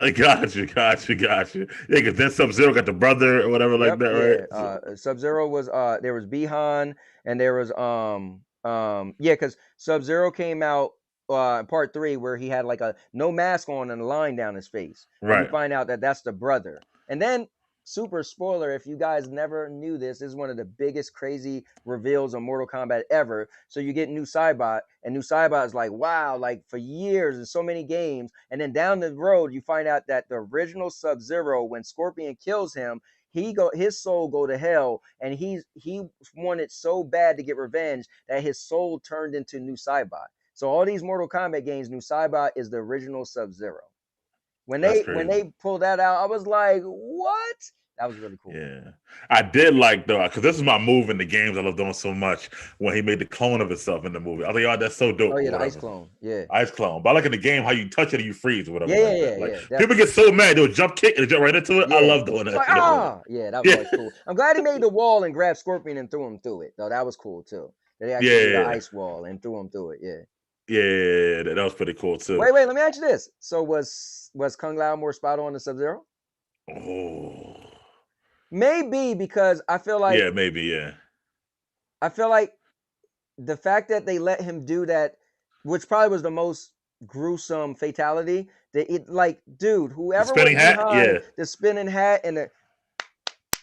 I got you, got you, got you. Yeah, because then Sub Zero got the brother or whatever like Yep, that, right? yeah. So, Sub Zero was there was Bihan and there was yeah, because Sub Zero came out in part 3 where he had like a no mask on and a line down his face, and you right. find out that that's the brother. And then super spoiler, if you guys never knew this is one of the biggest crazy reveals of Mortal Kombat ever. So you get new Cybot, and new Cybot is like, wow, like for years and so many games, and then down the road you find out that the original Sub Zero, when Scorpion kills him, his soul go to hell, and he wanted so bad to get revenge that his soul turned into new Cybot. So all these Mortal Kombat games, new Cybot is the original Sub Zero. When That's when crazy. they pulled that out, I was like, "What?" That was really cool. Yeah, I did like though, because this is my move in the games I love doing so much. When he made the clone of himself in the movie, I was like, "Oh, that's so Oh dope," yeah, or the ice whatever. clone. Yeah, Ice clone, but I like in the game how you touch it and you freeze or whatever yeah, yeah, like yeah, that. Like yeah. people Definitely. get so mad they'll jump kick and they jump right into it. I Yeah, love doing it's that like shit in the movie. yeah, that was Yeah, always cool. I'm glad he made the wall and grabbed Scorpion and threw him through it. Though that was cool too. They actually made an yeah, ice wall and threw him through it. Yeah. yeah. That was pretty cool too. Wait. Let me ask you this. So was Kung Lao more spot on than Sub Zero? Oh, Maybe because yeah, maybe, yeah. I feel like the fact that they let him do that, which probably was the most gruesome fatality, that it like, dude, The whoever was spinning hat, behind yeah, the spinning hat and the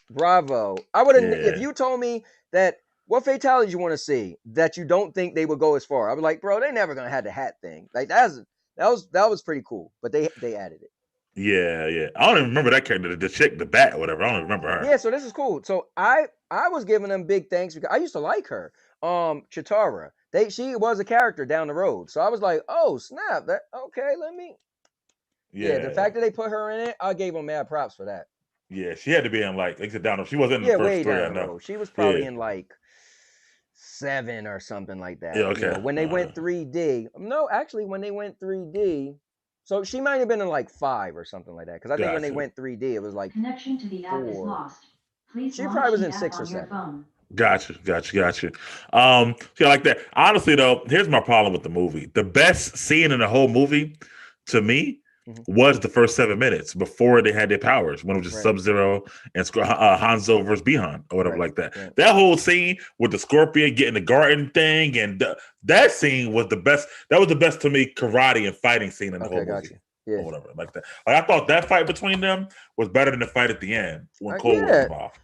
bravo. I would have if yeah. you told me that what fatalities you want to see that you don't think they would go as far. I was like, bro, they never gonna have the hat thing. Like that was pretty cool, but they added it. Yeah, yeah. I don't even remember that character, the chick, the bat, or whatever. I don't even remember her. Yeah, so this is cool. So I was giving them big thanks because I used to like her. Chitara. She was a character down the road. So I was like, oh snap, that okay, let me. Yeah, the Yeah, fact that they put her in it, I gave them mad props for that. yeah. She had to be in like I said, down. She wasn't in the Yeah, first way three. down I the know. road. She was probably Yeah, in like 7 or something like yeah. that. Okay. When they went 3D. No, actually, when they went 3D, so she might have been in like 5 or something like that. Because I think when they Gotcha. went 3D, it was like Connection to the app is 4. lost. Please She probably launch was the in app 6 or on your 7. phone. Gotcha. See, I like that. Honestly, though, here's my problem with the movie. The best scene in the whole movie, to me, Mhm. was the first 7 minutes before they had their powers, when it was just Right, Sub Zero and Hanzo versus Bihan or whatever right, like that. right. That whole scene with the scorpion getting the garden thing and that scene was the best. That was the best to me karate and fighting scene in the whole Okay, got movie you. Yeah. or whatever like that. Like I thought that fight between them was better than the fight at the end when Cole was Yeah. involved.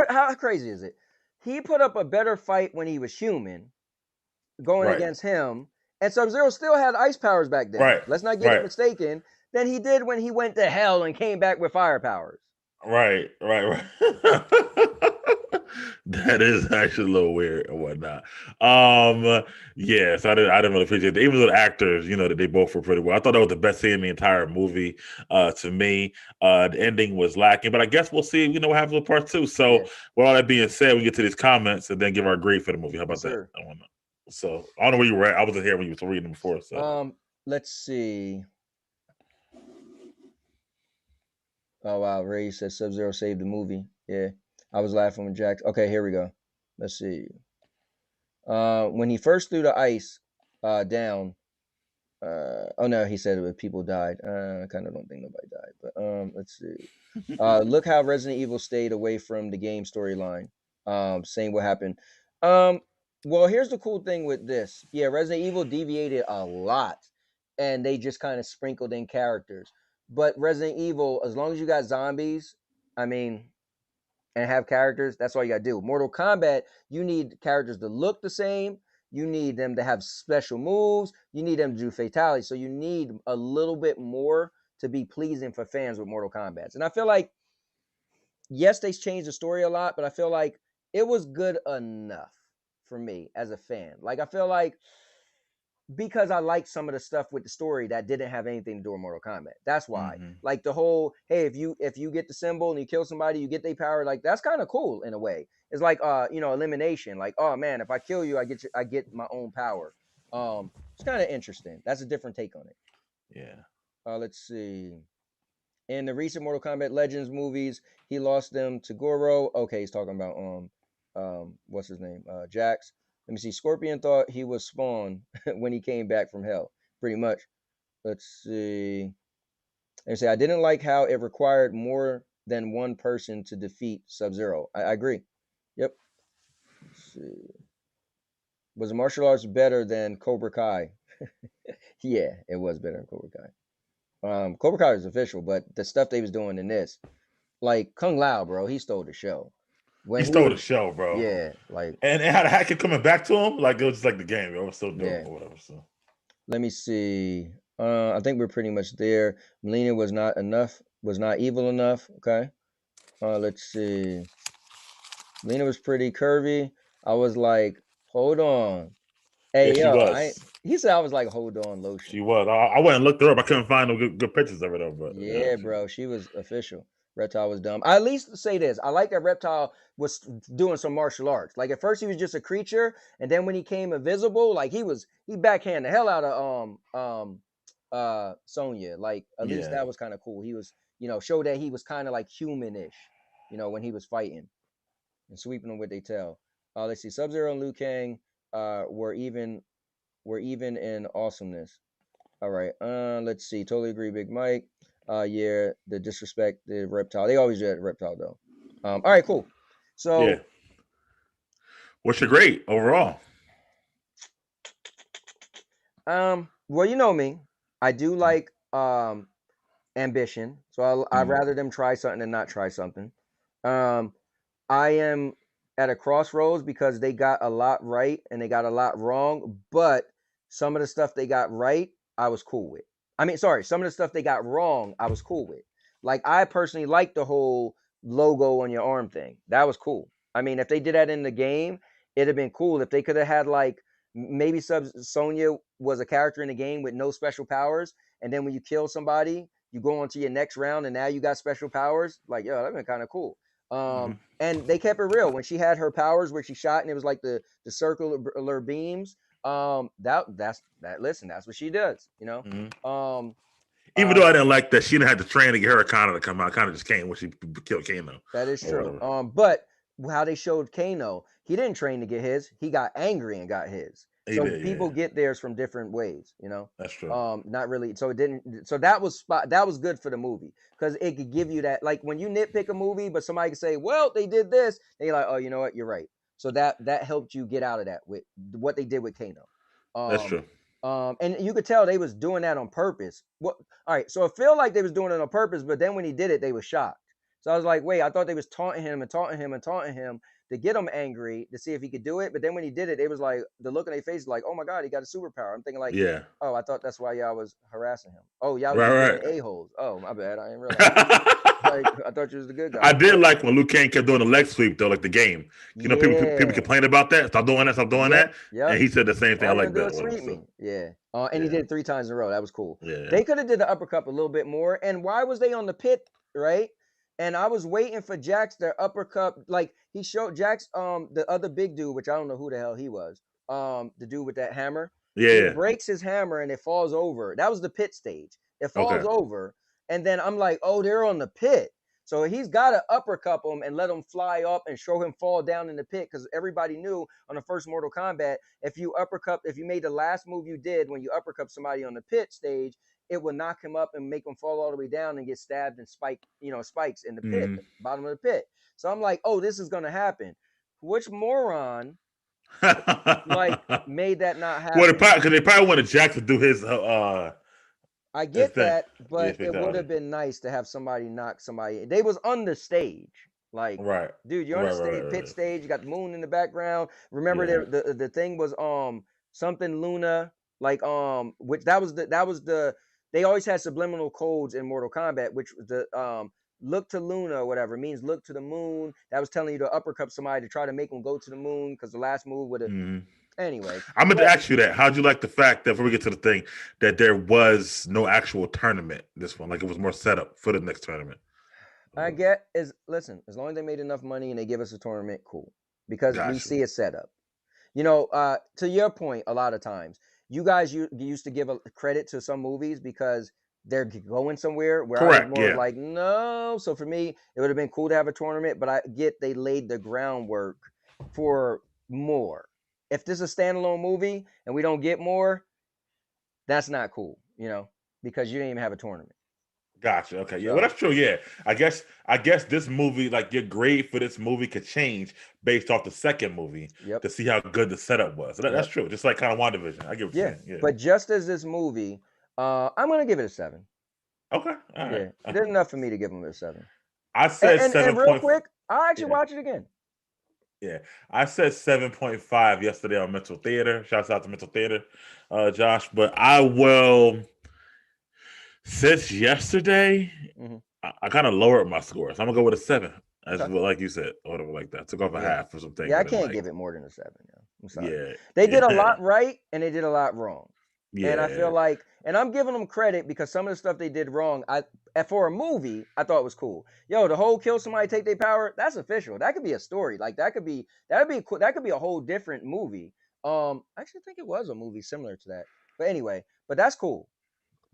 How crazy is it? He put up a better fight when he was human, going Right, against him, and Sub Zero still had ice powers back then. right, Let's not get it right. mistaken. Than he did when he went to hell and came back with fire powers. Right. That is actually a little weird and whatnot. Yes, I didn't really appreciate it. Even though the actors, that they both were pretty well. I thought that was the best scene in the entire movie. To me, the ending was lacking, but I guess we'll see. What happens with part two. So, Yeah. with all that being said, we get to these comments and then give our grade for the movie. How Yes, about that? sir. I don't know. So, I don't know where you were at. I wasn't here when you were reading them before. So, Let's see. Oh wow, Ray said Sub Zero saved the movie. Yeah. I was laughing when Jack. Okay, here we go. Let's see. When he first threw the ice down, oh no, he said it people died. I kind of don't think nobody died, but let's see. Look how Resident Evil stayed away from the game storyline. Saying what happened. Um, well, here's the cool thing with this. Yeah, Resident Evil deviated a lot, and they just kind of sprinkled in characters. But Resident Evil, as long as you got zombies, I mean, and have characters, that's all you gotta do. Mortal Kombat, you need characters to look the same. You need them to have special moves. You need them to do fatalities. So you need a little bit more to be pleasing for fans with Mortal Kombat. And I feel like, yes, they changed the story a lot, but I feel like it was good enough for me as a fan. Like I feel like because I like some of the stuff with the story that didn't have anything to do with Mortal Kombat. That's why. mhm. Like the whole, hey, if you get the symbol and you kill somebody, you get their power. Like that's kind of cool in a way. It's like elimination. Like, oh man, if I kill you, I get my own power. It's kind of interesting. That's a different take on it. Yeah. Let's see. In the recent Mortal Kombat Legends movies, he lost them to Goro. Okay, he's talking about what's his name? Jax. Let me see. Scorpion thought he was Spawn when he came back from hell. Pretty much. Let's see. And say I didn't like how it required more than one person to defeat Sub Zero. I agree. Yep. Let's see. Was the martial arts better than Cobra Kai? Yeah, it was better than Cobra Kai. Cobra Kai is official, but the stuff they was doing in this, like Kung Lao, bro, he stole the show. He When he stole the was, show, bro. yeah, like, And how the hack kept coming back to him, like it was just like the game. It was so dope yeah. or whatever. So Let me see. I think we're pretty much there. Molina was not enough, was not evil enough. Okay. Let's see. Molina was pretty curvy. I was like, hold on. yeah, Hey, she yo, I. was. He said I was like, hold on, She lotion. was. I went and looked her up. I couldn't find no good pictures of her though. But yeah, Yeah, bro, she was official. Reptile was dumb. I at least say this. I like that Reptile was doing some martial arts. Like at first he was just a creature, and then when he came invisible, like he backhand the hell out of Sonya. Like at least yeah. that was kind of cool. He was, showed that he was kind of like humanish, when he was fighting and sweeping them with their tail. Let's see, Sub Zero and Liu Kang were even in awesomeness. All right. Let's see. Totally agree, Big Mike. Yeah, the disrespect, the Reptile. They always do that, Reptile though. All right, cool. Yeah. So, What's your grade overall? well, you know me. I do like ambition, so I Mm-hmm. rather them try something than not try something. Um, I am at a crossroads because they got a lot right and they got a lot wrong, but some of the stuff they got right, I was cool with. I mean, sorry, some of the stuff they got wrong, I was cool with. Like I personally liked the whole logo on your arm thing. That was cool. I mean, if they did that in the game, it'd have been cool. If they could have had like maybe Sonya was a character in the game with no special powers, and then when you kill somebody, you go on to your next round, and now you got special powers. Like, yo, that'd been kind of cool. And they kept it real when she had her powers where she shot and it was like the circular beams. That's listen, that's what she does, you know. Even though I didn't like that, she didn't have to train to get her Kano to come out. Kano just came when she killed Kano. That is true. But how they showed Kano, he didn't train to get his. He got angry and got his. So people get theirs from different ways, you know. That's true. Not really. So it didn't. So that was good for the movie because it could give you that. Like when you nitpick a movie, but somebody could say, "Well, they did this," and you're like, "Oh, you know what? You're right." So that helped you get out of that with what they did with Kano. That's true. And you could tell they was doing that on purpose. All right, so it felt like they was doing it on purpose, but then when he did it, they was shocked. So I was like, wait, I thought they was taunting him to get him angry to see if he could do it. But then when he did it, it was like the look on their face, like, oh my God, he got a superpower. I'm thinking like, oh, I thought that's why y'all was harassing him. Oh, y'all was being a-holes. Oh, my bad, I didn't realize. Like, I thought you was the good guy. I did like when Liu Kang kept doing the leg sweep though, like the game. You know, people complain about that. Stop doing that. Yeah. And he said the same thing. I like that. And he did it 3 times in a row. That was cool. Yeah. They could have did the uppercut a little bit more. And why was they on the pit, right? And I was waiting for Jax their uppercut. Like he showed Jax, the other big dude, which I don't know who the hell he was. The dude with that hammer. Yeah. He breaks his hammer and it falls over. That was the pit stage. It falls over. And then I'm like, oh, they're on the pit. So he's got to uppercut him and let him fly up and show him fall down in the pit because everybody knew on the first Mortal Kombat, if you made the last move you did when you uppercut somebody on the pit stage, it would knock him up and make him fall all the way down and get stabbed and spikes in the pit, bottom of the pit. So I'm like, oh, this is going to happen. Which moron made that not happen? Well, because they probably wanted Jax to do his I get that, but it would have been nice to have somebody knock somebody. They was on the stage. Like, dude, you're on the stage, pit stage. You got the moon in the background. Remember, the thing was something Luna, like which that was the they always had subliminal codes in Mortal Kombat, which was the look to Luna or whatever means look to the moon. That was telling you to uppercut somebody to try to make them go to the moon because the last move would have. Anyway, I'm going to ask you that. How'd you like the fact that before we get to the thing that there was no actual tournament this one? Like it was more setup for the next tournament. I get listen, as long as they made enough money and they give us a tournament, cool. Because we see a setup. You know, to your point, a lot of times you guys used to give a credit to some movies because they're going somewhere where I was more like, no. So for me, it would have been cool to have a tournament, but I get they laid the groundwork for more. If this is a standalone movie and we don't get more, that's not cool, you know, because you didn't even have a tournament. Gotcha. Okay. Yeah. Well, that's true. Yeah. I guess this movie, like your grade for this movie could change based off the second movie to see how good the setup was. So that's true. Just like kind of WandaVision. I get what you're saying. Yeah. But just as this movie, I'm going to give it a 7. Okay. All right. Yeah. There's enough for me to give them a 7. I said 7. And real quick, I'll actually watch it again. Yeah, I said 7.5 yesterday on Mental Theater. Shouts out to Mental Theater, Josh. But I will, since yesterday, I kind of lowered my score. So I'm going to go with a 7. As well, like you said, or whatever like that. Took off a half or something. Yeah, I can't give it more than a 7. Yeah. I'm sorry. Yeah, they did a lot right and they did a lot wrong. Yeah. And I feel like, and I'm giving them credit because some of the stuff they did wrong, for a movie, I thought was cool. Yo, the whole kill somebody, take their power, that's official. That could be a story. Like that could be a whole different movie. I actually think it was a movie similar to that. But anyway, but that's cool.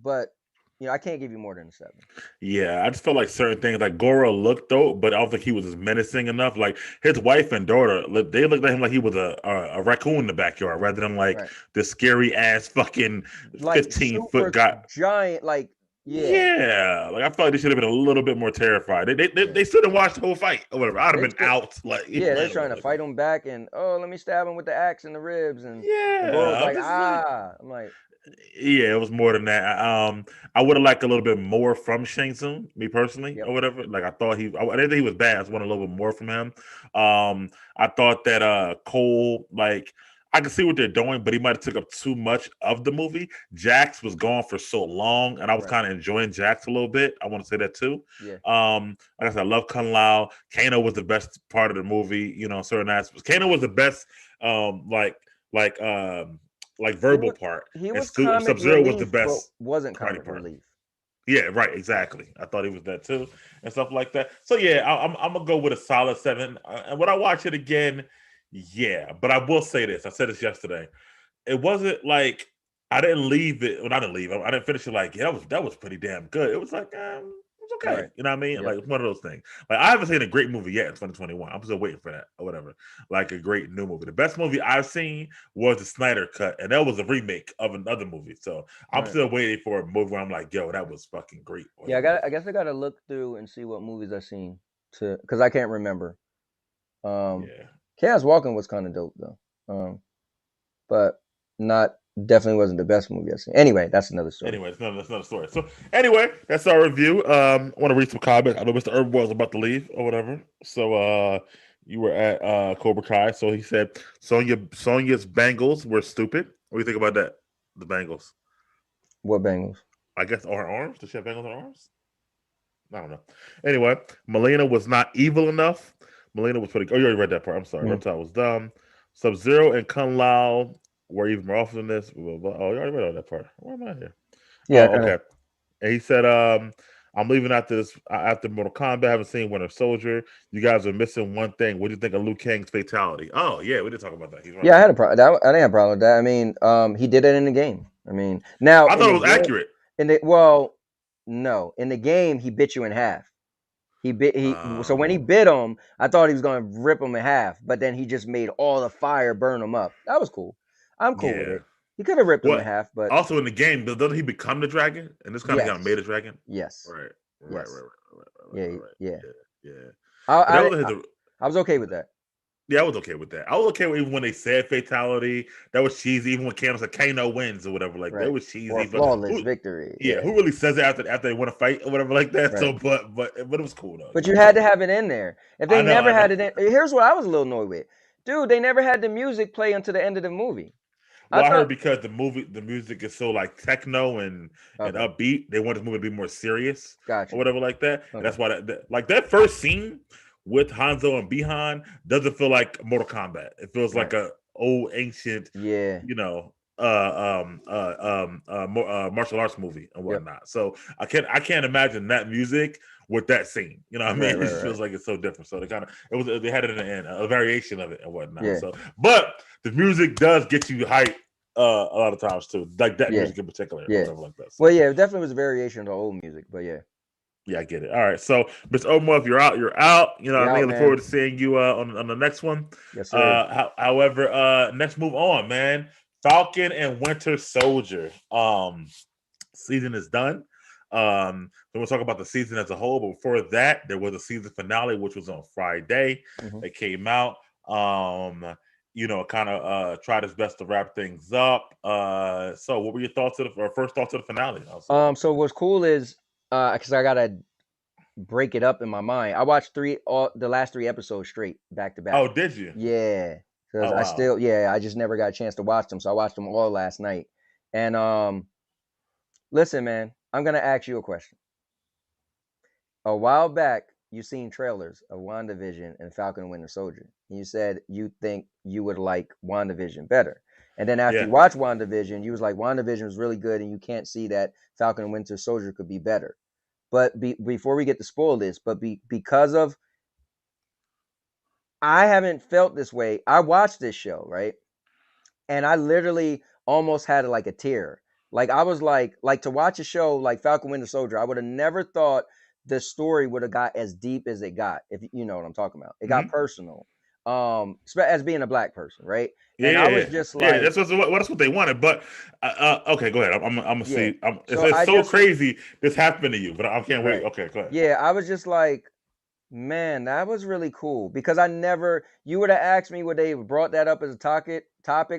But you know, I can't give you more than a 7. Yeah, I just felt like certain things, like Goro looked dope, but I don't think he was as menacing enough. Like his wife and daughter, they looked at him like he was a raccoon in the backyard, rather than like the scary ass fucking 15-foot guy, giant. Like like I felt like they should have been a little bit more terrified. They stood and watched the whole fight or whatever. I'd have been out. Like they're trying to fight him back, and let me stab him with the axe in the ribs, and Goro's like I'm like. Yeah, it was more than that. I would have liked a little bit more from Shang Tsung, me personally, or whatever. Like I didn't think he was bad. I just wanted a little bit more from him. I thought that Cole, like I can see what they're doing, but he might have took up too much of the movie. Jax was gone for so long, and I was kind of enjoying Jax a little bit. I want to say that too. Yeah. Like I said, I love Kung Lao. Kano was the best part of the movie. You know, certain aspects. Kano was the best. Like verbal part. He And was comic Sub-Zero was the relief, but best wasn't party comic part. relief. Yeah, right. Exactly. I thought he was that too, and stuff like that. So yeah, I'm gonna go with a solid 7. And when I watch it again, yeah. But I will say this. I said this yesterday. It wasn't like I didn't leave it. Well, I didn't leave. I didn't finish it. Like yeah, that was pretty damn good. It was like it was okay. Right. You know what I mean? Yep. Like it's one of those things. Like I haven't seen a great movie yet in 2021. I'm still waiting for that or whatever. Like a great new movie. The best movie I've seen was the Snyder Cut, and that was a remake of another movie. So I'm still waiting for a movie where I'm like, yo, that was fucking great. Yeah, I guess I gotta look through and see what movies I've seen because I can't remember. Yeah. Chaos Walking was kind of dope though. But definitely wasn't the best movie I've seen. Anyway, that's another story. Anyway, that's another story. So anyway, that's our review. I want to read some comments. I know Mr. Urban was about to leave or whatever. So you were at Cobra Kai. So he said Sonya's bangles were stupid. What do you think about that? The bangles. What bangles? I guess her arms. Does she have bangles on her arms? I don't know. Anyway, Molina was not evil enough. Molina was pretty. Oh, you already read that part. I'm sorry. Reptile was dumb. Sub-Zero and Kung Lao were even more awful than this. Oh, you already read all that part. Where am I here? Yeah. Okay. And he said, I'm leaving after Mortal Kombat. I haven't seen Winter Soldier. You guys are missing one thing. What do you think of Liu Kang's fatality? Oh, yeah, we did talk about that. He's right. Yeah, I had a problem. I didn't have a problem with that. I mean, he did it in the game. I mean, now I thought it was accurate. No, in the game he bit you in half. So when he bit him, I thought he was going to rip him in half, but then he just made all the fire burn him up. That was cool. I'm cool with it. He could have ripped him in half, but also in the game, doesn't he become the dragon? And this kind of got made a dragon. Yes. Right. Yeah. I was okay with that. Yeah, I was okay with that. I was okay with even when they said fatality. That was cheesy. Even when Kano said Kano wins or whatever, like that was cheesy. Or flawless victory. Yeah, who really says it after they win a fight or whatever like that? Right. So, but it was cool though. But you had to have it in there. If they never had it in, here's what I was a little annoyed with, dude. They never had the music play until the end of the movie. Well, I heard because the music is so like techno and upbeat. They want this movie to be more serious, or whatever like that. Okay. And that's why that first scene with Hanzo and Bihan doesn't feel like Mortal Kombat. It feels like a old ancient, martial arts movie and whatnot. Yep. So I can't imagine that music with that scene. You know what I mean? It feels like it's so different. So they had it in the end, a variation of it and whatnot. Yeah. So, but the music does get you hyped a lot of times too, like that music in particular. Yeah. Like that. So. Well, yeah, it definitely was a variation of the old music, but yeah. Yeah, I get it. All right, so Mr. Omar, if you're out, you're out. You know what I mean? Look forward to seeing you on the next one. Yes, sir. However, let's move on, man. Falcon and Winter Soldier. Season is done. Then we'll talk about the season as a whole. But before that, there was a season finale, which was on Friday. Mm-hmm. It came out. Kind of tried its best to wrap things up. So what were your thoughts first thoughts of the finale? So what's cool is because I gotta break it up in my mind. I watched the last 3 episodes straight back to back. Oh, did you? Yeah. Because I just never got a chance to watch them. So I watched them all last night. And listen, man, I'm gonna ask you a question. A while back, you seen trailers of WandaVision and Falcon and Winter Soldier. And you said you think you would like WandaVision better. And then after you watch WandaVision, you was like, WandaVision was really good, and you can't see that Falcon and Winter Soldier could be better. But before we get to spoil this, because of I haven't felt this way. I watched this show, right? And I literally almost had like a tear. Like I was like to watch a show like Falcon Winter Soldier, I would have never thought the story would have got as deep as it got, if you know what I'm talking about. It got personal. As being a black person, right? And I was just like, that's what they wanted. But okay, go ahead. I'm gonna see. It's so crazy this happened to you, but I can't wait. Okay, go ahead. Yeah, I was just like, man, that was really cool because you would have asked me would they have brought that up as a topic.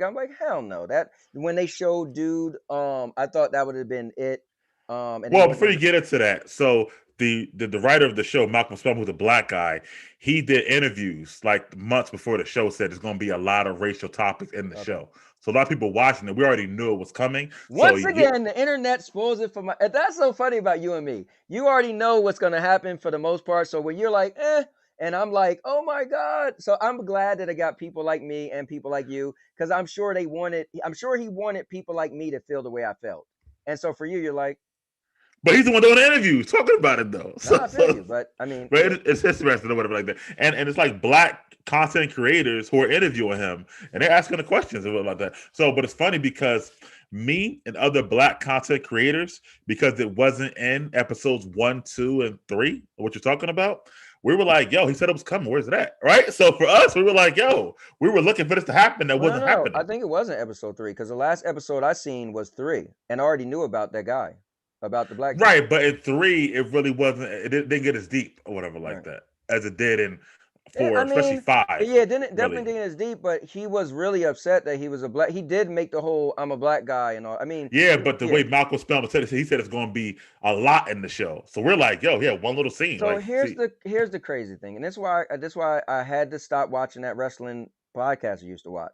I'm like, hell no. That when they showed dude, I thought that would have been it. Before you get into that, so the writer of the show, Malcolm Spellman, who's a black guy, he did interviews like months before the show, said there's going to be a lot of racial topics in the show. So a lot of people watching it, we already knew it was coming. Once again, the internet spoils it for my. That's so funny about you and me. You already know what's going to happen for the most part. So when you're like, and I'm like, oh my God. So I'm glad that I got people like me and people like you, because I'm sure he wanted people like me to feel the way I felt. And so for you, you're like, but he's the one doing the interviews, talking about it though. No, I feel you, but I mean, but it's interesting or whatever like that. And it's like black content creators who are interviewing him and they're asking the questions about that. So, but it's funny because me and other black content creators, because it wasn't in episodes 1, 2, and 3, what you're talking about, we were like, yo, he said it was coming. Where's it at? Right? So for us, we were like, yo, we were looking for this to happen. That wasn't happening. I think it wasn't episode 3, because the last episode I seen was 3, and I already knew about that guy, about the black guy. Right, but in 3, it really wasn't. It didn't get as deep or whatever like that as it did in 4, especially 5. Yeah, definitely didn't as deep, but he was really upset that he was a black. He did make the whole "I'm a black guy" and all. I mean, yeah, but the way Malcolm Spellman said it, he said it's going to be a lot in the show. So we're like, yo, yeah, one little scene. So like, here's the crazy thing, and that's why I had to stop watching that wrestling podcast I used to watch,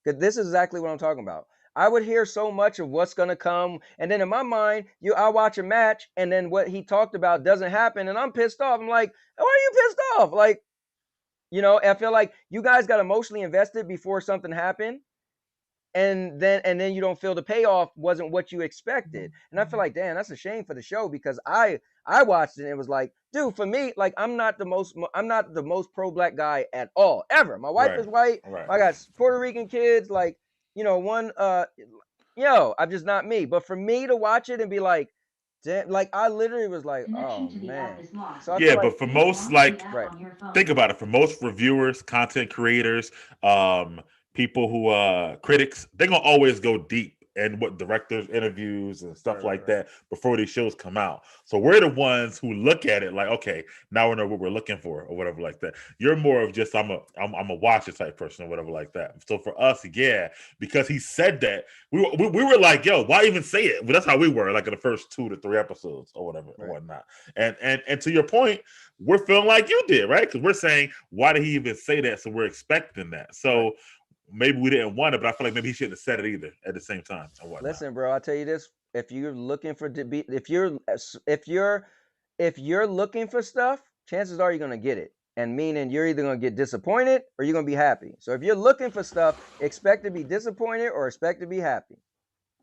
because this is exactly what I'm talking about. I would hear so much of what's gonna come, and then in my mind, I watch a match, and then what he talked about doesn't happen, and I'm pissed off. I'm like, why are you pissed off? Like, I feel like you guys got emotionally invested before something happened, and then you don't feel the payoff wasn't what you expected. And I feel like, damn, that's a shame for the show, because I watched it and it was like, dude, for me, like, I'm not the most pro-black guy at all, ever. My wife is white. I got Puerto Rican kids, like, I'm just not me. But for me to watch it and be like, like, I literally was like, oh man. So yeah, but for most, like, think about it. For most reviewers, content creators, people who critics, they're gonna always go deep in what directors interviews and stuff like that before these shows come out. So we're the ones who look at it like, okay, now we know what we're looking for or whatever like that. You're more of just I'm a watcher type person or whatever like that. So for us, yeah, because he said that, we were like, yo, why even say it? Well, that's how we were like in the first 2 to 3 episodes or whatever or whatnot. And to your point, we're feeling like you did, right? Because we're saying, why did he even say that? So we're expecting that. So maybe we didn't want it, but I feel like maybe he shouldn't have said it either at the same time. Listen, bro, I'll tell you this: if you're looking for if you're looking for stuff, chances are you're gonna get it. And meaning you're either gonna get disappointed or you're gonna be happy. So if you're looking for stuff, expect to be disappointed or expect to be happy.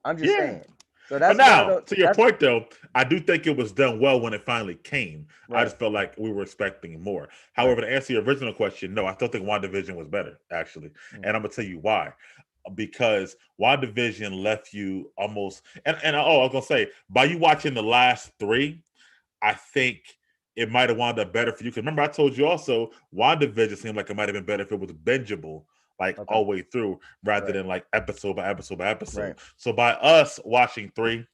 I'm just saying. So that's but now, to your point, though, I do think it was done well when it finally came. I just felt like we were expecting more. However, to answer your original question, no, I still think WandaVision was better, actually. And I'm going to tell you why. Because WandaVision left you almost... And I was going to say, by you watching the last 3, I think it might have wound up better for you. Because remember, I told you also, WandaVision seemed like it might have been better if it was bingeable. Like all the way through rather than like episode by episode by episode. So by us watching 3,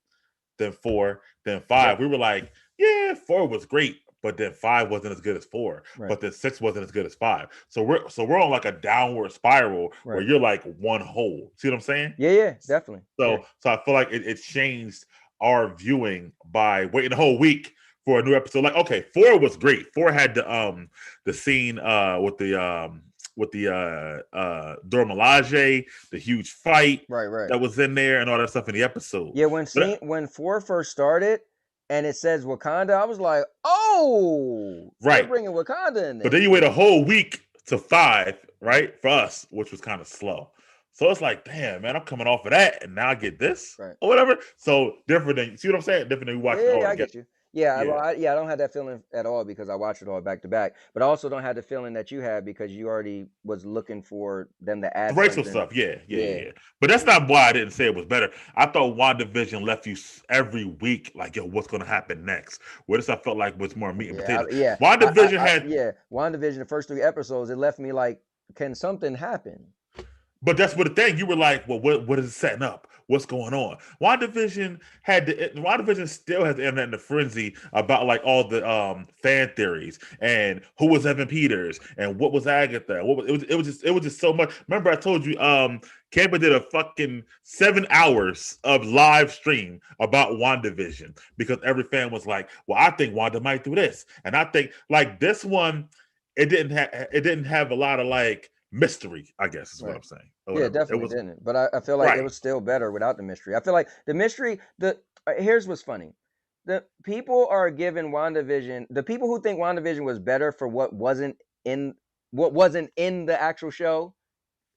then 4, then 5, we were like, yeah, 4 was great, but then 5 wasn't as good as 4, but then 6 wasn't as good as 5. So we're on like a downward spiral where you're like one whole. See what I'm saying? Yeah, definitely. So I feel like it changed our viewing by waiting a whole week for a new episode. Like, okay, 4 was great. 4 had the scene with the Dora Milaje, the huge fight that was in there and all that stuff in the episode. Yeah, when 4 first started and it says Wakanda, I was like, oh, they're bringing Wakanda in there. But then you wait a whole week to 5, right, for us, which was kind of slow. So it's like, damn, man, I'm coming off of that, and now I get this or whatever. So different than, see what I'm saying? Different than you watch. Yeah, I get you. Yeah, well, I don't have that feeling at all because I watched it all back to back. But I also don't have the feeling that you had because you already was looking for them to add racial stuff. Yeah. But that's not why I didn't say it was better. I thought WandaVision left you every week like, yo, what's going to happen next? Where this I felt like was more meat and potatoes. WandaVision WandaVision, the first 3 episodes, it left me like, can something happen? But that's what the thing. You were like, well, what is it setting up? what's going on. WandaVision still has the internet in the frenzy about like all the fan theories and who was Evan Peters and what was Agatha. It was just so much. Remember I told you Camper did a fucking 7 hours of live stream about WandaVision because every fan was like, well, I think Wanda might do this. And I think like this one, it didn't have a lot of like mystery, I guess is what I'm saying. Yeah, it definitely didn't. But I feel like it was still better without the mystery. I feel like the mystery, here's what's funny. The people are giving WandaVision, the people who think WandaVision was better for what wasn't in the actual show,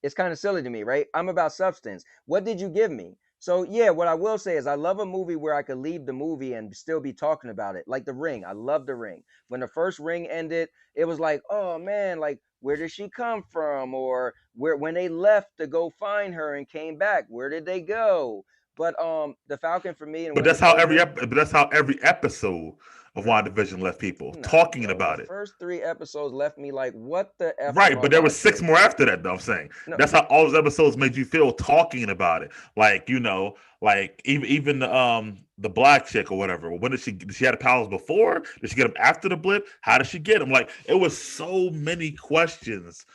it's kind of silly to me, right? I'm about substance. What did you give me? So yeah, what I will say is I love a movie where I could leave the movie and still be talking about it. Like The Ring. I love The Ring. When the first Ring ended, it was like, oh man, like where did she come from? Or when they left to go find her and came back, where did they go? But the Falcon for me and But that's how every episode of WandaVision left people talking about it. First 3 episodes left me like, what the F? Right, but there was 6 more after that, though. I'm saying that's how all those episodes made you feel talking about it. Like, you know, like even the black chick or whatever. When did she had the powers before? Did she get them after the blip? How did she get them? Like, it was so many questions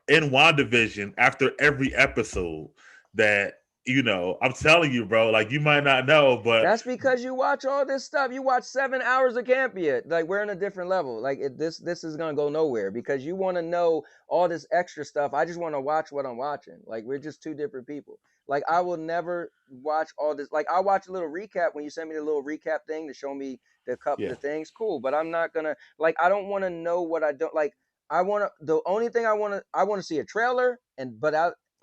in WandaVision after every episode that. You know, I'm telling you, bro, like you might not know, but that's because you watch all this stuff. You watch 7 hours of Campia. Like we're in a different level. Like this is gonna go nowhere because you want to know all this extra stuff. I just want to watch what I'm watching. Like we're just 2 different people. Like I will never watch all this. Like I watch a little recap when you send me the little recap thing to show me the the things. Cool, but I'm not gonna like. I don't want to know what I don't like. I want to. The only thing I want to see a trailer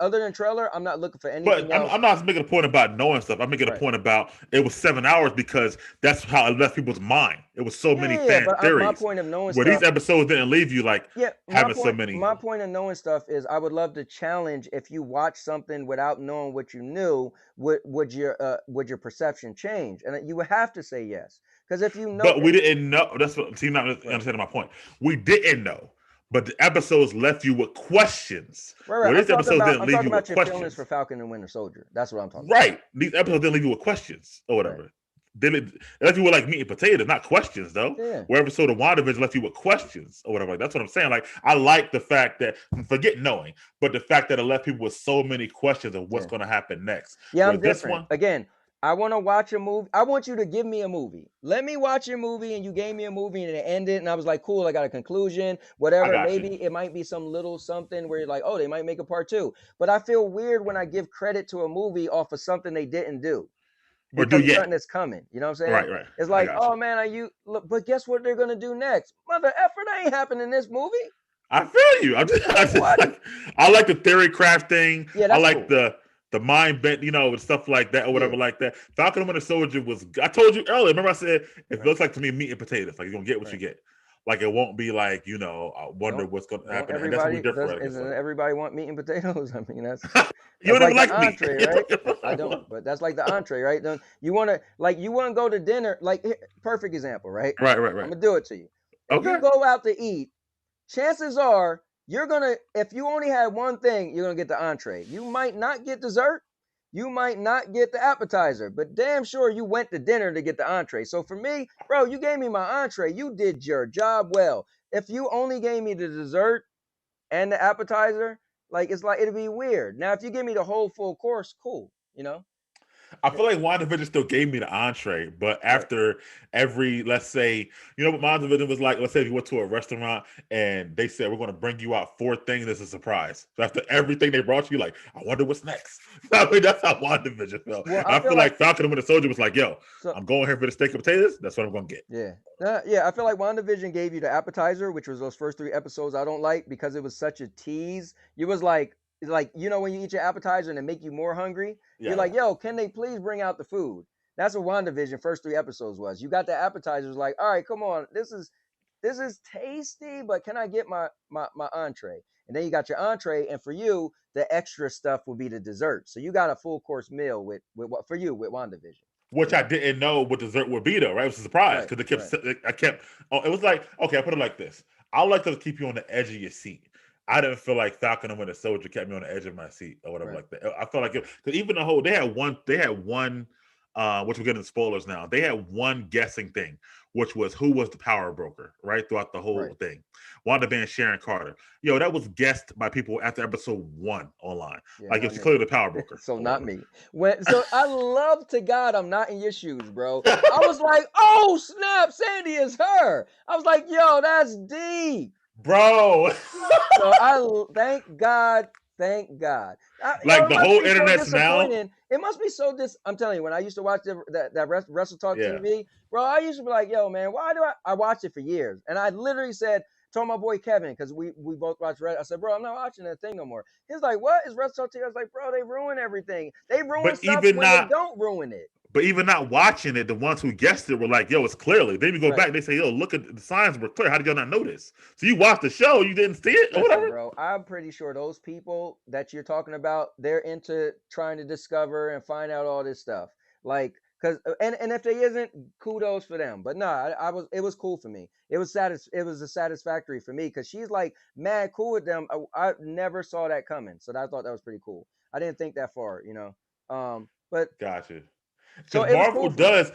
other than trailer, I'm not looking for anything else. I'm not making a point about knowing stuff. I'm making a point about it was 7 hours because that's how it left people's mind. It was so many fan theories. My point of knowing where these episodes didn't leave you like having so many. My point of knowing stuff is I would love to challenge if you watch something without knowing what you knew, would your perception change? And you would have to say yes. Because if you know, but we didn't know. That's what you're not understanding my point. We didn't know. But the episodes left you with questions. Right. Well, these episodes didn't leave you with questions. I'm talking about your feelings for Falcon and Winter Soldier. That's what I'm talking about. Right. These episodes didn't leave you with questions or whatever. Right. They left you with like meat and potatoes, not questions though. Yeah. Where episode of WandaVision left you with questions or whatever. That's what I'm saying. Like I like the fact that forget knowing, but the fact that it left people with so many questions of what's going to happen next. Yeah, I'm different. Again, I want to watch a movie. I want you to give me a movie. Let me watch your movie, and you gave me a movie, and it ended, and I was like, cool, I got a conclusion, whatever. Maybe it might be some little something where you're like, oh, they might make a part 2. But I feel weird when I give credit to a movie off of something they didn't do. Or do yet. Something that's coming. You know what I'm saying? Right. It's like, oh, man, look, but guess what they're going to do next? Mother effer, that ain't happening in this movie. I feel you. I like the theory crafting. Yeah, that's I like cool. the mind bent, you know, and stuff like that or whatever like that. Falcon and Winter Soldier was, I told you earlier, remember I said, it looks like to me meat and potatoes. Like you're going to get what you get. Like it won't be like, you know, I wonder what's going to happen. And that's what we different. Doesn't everybody want meat and potatoes? I mean, that's you don't even like the entree, meat. Right? I don't, but that's like the entree, right? You want to go to dinner, like perfect example, right? Right. I'm going to do it to you. If you go out to eat, chances are, if you only had one thing, you're going to get the entree. You might not get dessert. You might not get the appetizer, but damn sure you went to dinner to get the entree. So for me, bro, you gave me my entree. You did your job well. If you only gave me the dessert and the appetizer, like it'd be weird. Now, if you give me the whole full course, cool, you know? I feel like WandaVision still gave me the entree, but after every, let's say, you know what WandaVision was like? Let's say if you went to a restaurant and they said, we're going to bring you out 4 things as a surprise. So after everything they brought you, like, I wonder what's next. I mean, that's how WandaVision felt. Well, I feel like Falcon and Winter Soldier was like, yo, I'm going here for the steak and potatoes. That's what I'm going to get. Yeah. I feel like WandaVision gave you the appetizer, which was those first 3 episodes I don't like because it was such a tease. You was like, you know, when you eat your appetizer and it make you more hungry, you're like, yo, can they please bring out the food? That's what WandaVision first 3 episodes was. You got the appetizers like, all right, come on, this is tasty, but can I get my entree? And then you got your entree, and for you, the extra stuff will be the dessert. So you got a full course meal with WandaVision. Which I didn't know what dessert would be though, right? It was a surprise because it was like, okay, I put it like this. I like to keep you on the edge of your seat. I didn't feel like Falcon and Winter Soldier kept me on the edge of my seat or whatever Right. like that. I felt like because even the whole they had one, which we're getting spoilers now. They had one guessing thing, which was who was the power broker, right? Throughout the whole Right. thing. Wanda being Sharon Carter. Yo, that was guessed by people after episode 1 online. Yeah, Like, not if she's me. clearly the power broker So or not whatever. me. So I love to God I'm not in your shoes, bro. I was like, oh snap, Sandy is her. I was like, yo, that's D. Bro. So thank God, thank God. Yo, Like it the must whole be so internet's now. disappointing. It must be so I'm telling you, when I used to watch that Wrestle Talk Yeah. TV, bro, I used to be like, yo, man, why do I watched it for years? And I literally told my boy Kevin, because we both watched I said, bro, I'm not watching that thing no more. He's like, what is Wrestle Talk TV? I was like, bro, they ruin everything. They ruin But stuff even when they not don't ruin it. But even not watching it, the ones who guessed it were like, yo, it's clearly. Then you go Right. back, they say, yo, look at the signs were clear. How did y'all not notice? So you watched the show, you didn't see it or Listen, whatever? bro, I'm pretty sure those people that you're talking about, they're into trying to discover and find out all this stuff. Like, cause, and if they isn't, kudos for them. But no, it was cool for me. It was a satisfactory for me because she's like mad cool with them. I never saw that coming, so I thought that was pretty cool. I didn't think that far, you know. But Gotcha. so Because it was cool for me.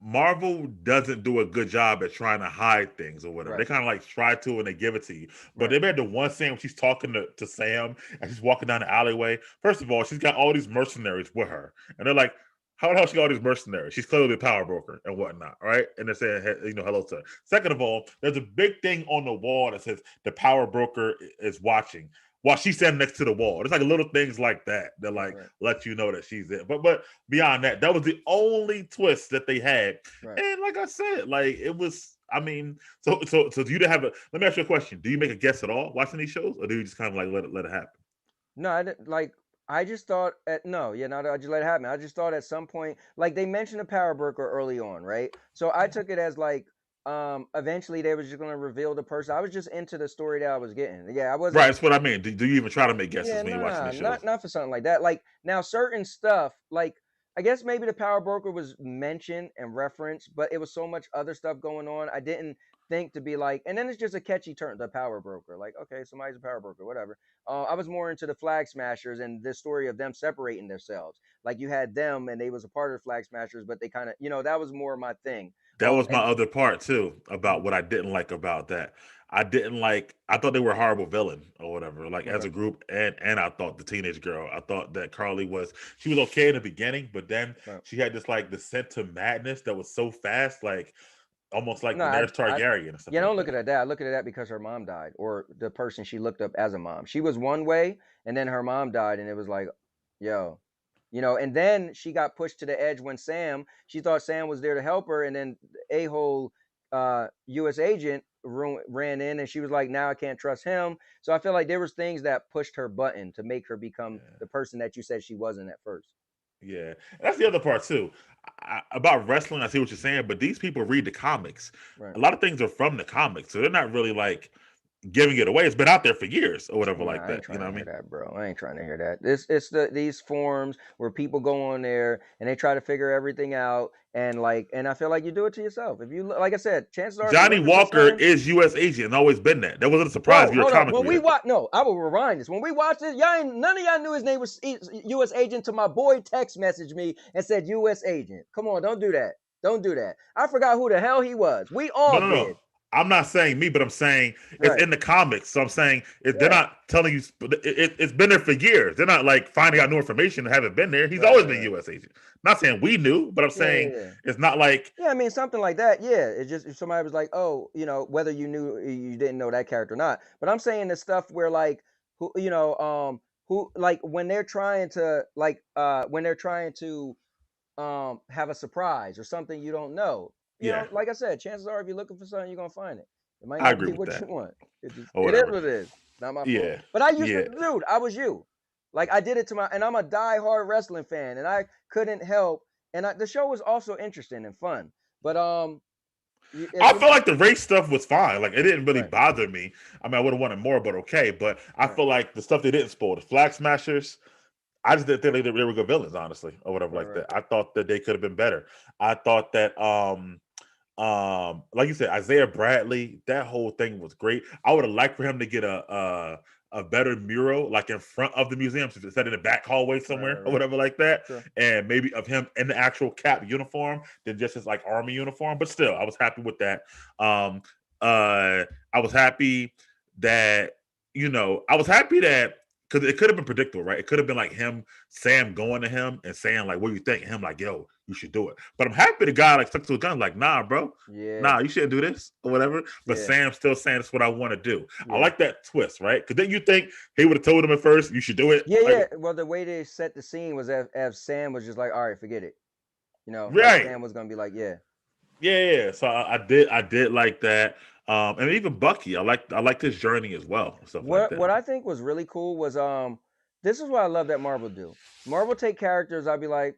Marvel doesn't do a good job at trying to hide things or whatever. They Right, kind of like try to and they give it to you. But right, they made the one scene when she's talking to Sam and she's walking down the alleyway. First of all, she's got all these mercenaries with her. And they're like, how the hell she got all these mercenaries? She's clearly a power broker and whatnot, right? And they're saying, hello to her. Second of all, there's a big thing on the wall that says the power broker is watching while she's standing next to the wall. There's like little things like that that like right, let you know that she's there. But beyond that, that was the only twist that they had. right. And like I said, like it was. I mean, so do you have a? Let me ask you a question. Do you make a guess at all watching these shows, or do you just kind of like let it happen? No, I didn't like. I just thought no, yeah, not I just let it happen. I just thought at some point, like they mentioned a power broker early on, right? So I took it as like, eventually they was just gonna reveal the person. I was just into the story that I was getting. Yeah, I Right, wasn't. that's what I mean. Do you even try to make Yeah, guesses when you're watching nah, these shows? not for something like that. Like now, certain stuff, like I guess maybe the power broker was mentioned and referenced, but it was so much other stuff going on. I didn't think to be like, and then it's just a catchy term, the power broker. Like, okay, somebody's a power broker, whatever. I was more into the Flag Smashers and this story of them separating themselves. Like you had them, and they was a part of the Flag Smashers, but they kind of, that was more my thing. That was my And other part too about what I didn't like about that. I didn't like. I thought they were a horrible villain or whatever. Like as okay, a group, and I thought the teenage girl. I thought that Carly she was okay in the beginning, but then right. she had this like descent to madness that was so fast, like almost like No, Daenerys Targaryen and stuff yeah, like don't look that. at it that. I look at it that because her mom died, or the person she looked up as a mom. She was one way, and then her mom died, and it was like, yo, and then she got pushed to the edge when she thought Sam was there to help her, and then a whole U.S. agent ran in, and she was like, now I can't trust him. So I feel like there was things that pushed her button to make her become Yeah. the person that you said she wasn't at first. Yeah, that's the other part too. About wrestling, I see what you're saying, but these people read the comics. Right. A lot of things are from the comics, so they're not really like giving it away. It's been out there for years or whatever Nah, like I ain't that. You trying know to what I hear mean? that, bro. I ain't trying to hear that. It's these forums where people go on there and they try to figure everything out, and I feel like you do it to yourself. If you like I said, chances are if you're Johnny looking for Walker something, is U.S. agent and always been that. That wasn't a surprise if bro, you're a hold up. comic When we reader. watch, no, I will rewind this. When we watched this, none of y'all knew his name was U.S. agent. To my boy text messaged me and said U.S. agent. Come on, don't do that. Don't do that. I forgot who the hell he was. We No, all no, no. did. I'm not saying me, but I'm saying it's Right. in the comics. So I'm saying they're Yeah. not telling you. It's been there for years. They're not like finding out new information and haven't been there. He's Right. always Right. been Right. U.S. agent. Not saying we knew, but I'm Yeah. Yeah. saying Yeah. it's not like Yeah, I mean something like that. Yeah, it's just if somebody was like, "Oh, whether you knew you didn't know that character or not." But I'm saying the stuff where like who like when they're trying to have a surprise or something you don't know. yeah. Like I said, chances are if you're looking for something, you're gonna find it. It might I not agree be with what that you want. or It is whatever. what it is. Not my fault. Yeah, But I used to, yeah. dude. I was you. Like I did it and I'm a die-hard wrestling fan, and I couldn't help. And the show was also interesting and fun. But if I you feel like the race stuff was fine. Like it didn't really right, bother me. I mean, I would have wanted more, but okay. But I right, feel like the stuff they didn't spoil, the Flag Smashers, I just didn't think they were good villains, honestly, or whatever right, like right, that. I thought that they could have been better. I thought that Like you said, Isaiah Bradley, that whole thing was great. I would have liked for him to get a better mural, like in front of the museum, so instead in the back hallway somewhere or Right. whatever like that, Sure. and maybe of him in the actual Cap uniform than just his like army uniform. But still, I was happy with that. I was happy that I was happy that because it could have been predictable, right? It could have been like Sam going to him and saying like, "What do you think?" And him like, "Yo, you should do it." But I'm happy the guy like stuck to a gun, like, "Nah, bro, Yeah. nah, you shouldn't do this or whatever." But Yeah. Sam's still saying it's what I want to do. Yeah. I like that twist, right? Because then you think he would have told him at first, "You should do it." Yeah, like, yeah. Well, the way they set the scene was as Sam was just like, "All right, forget it." Like right? Sam was gonna be like, "Yeah." Yeah. So I did like that. And even Bucky, I liked his journey as well, and stuff like that. What I think was really cool was this is what I love that Marvel do. Marvel take characters, I'd be like,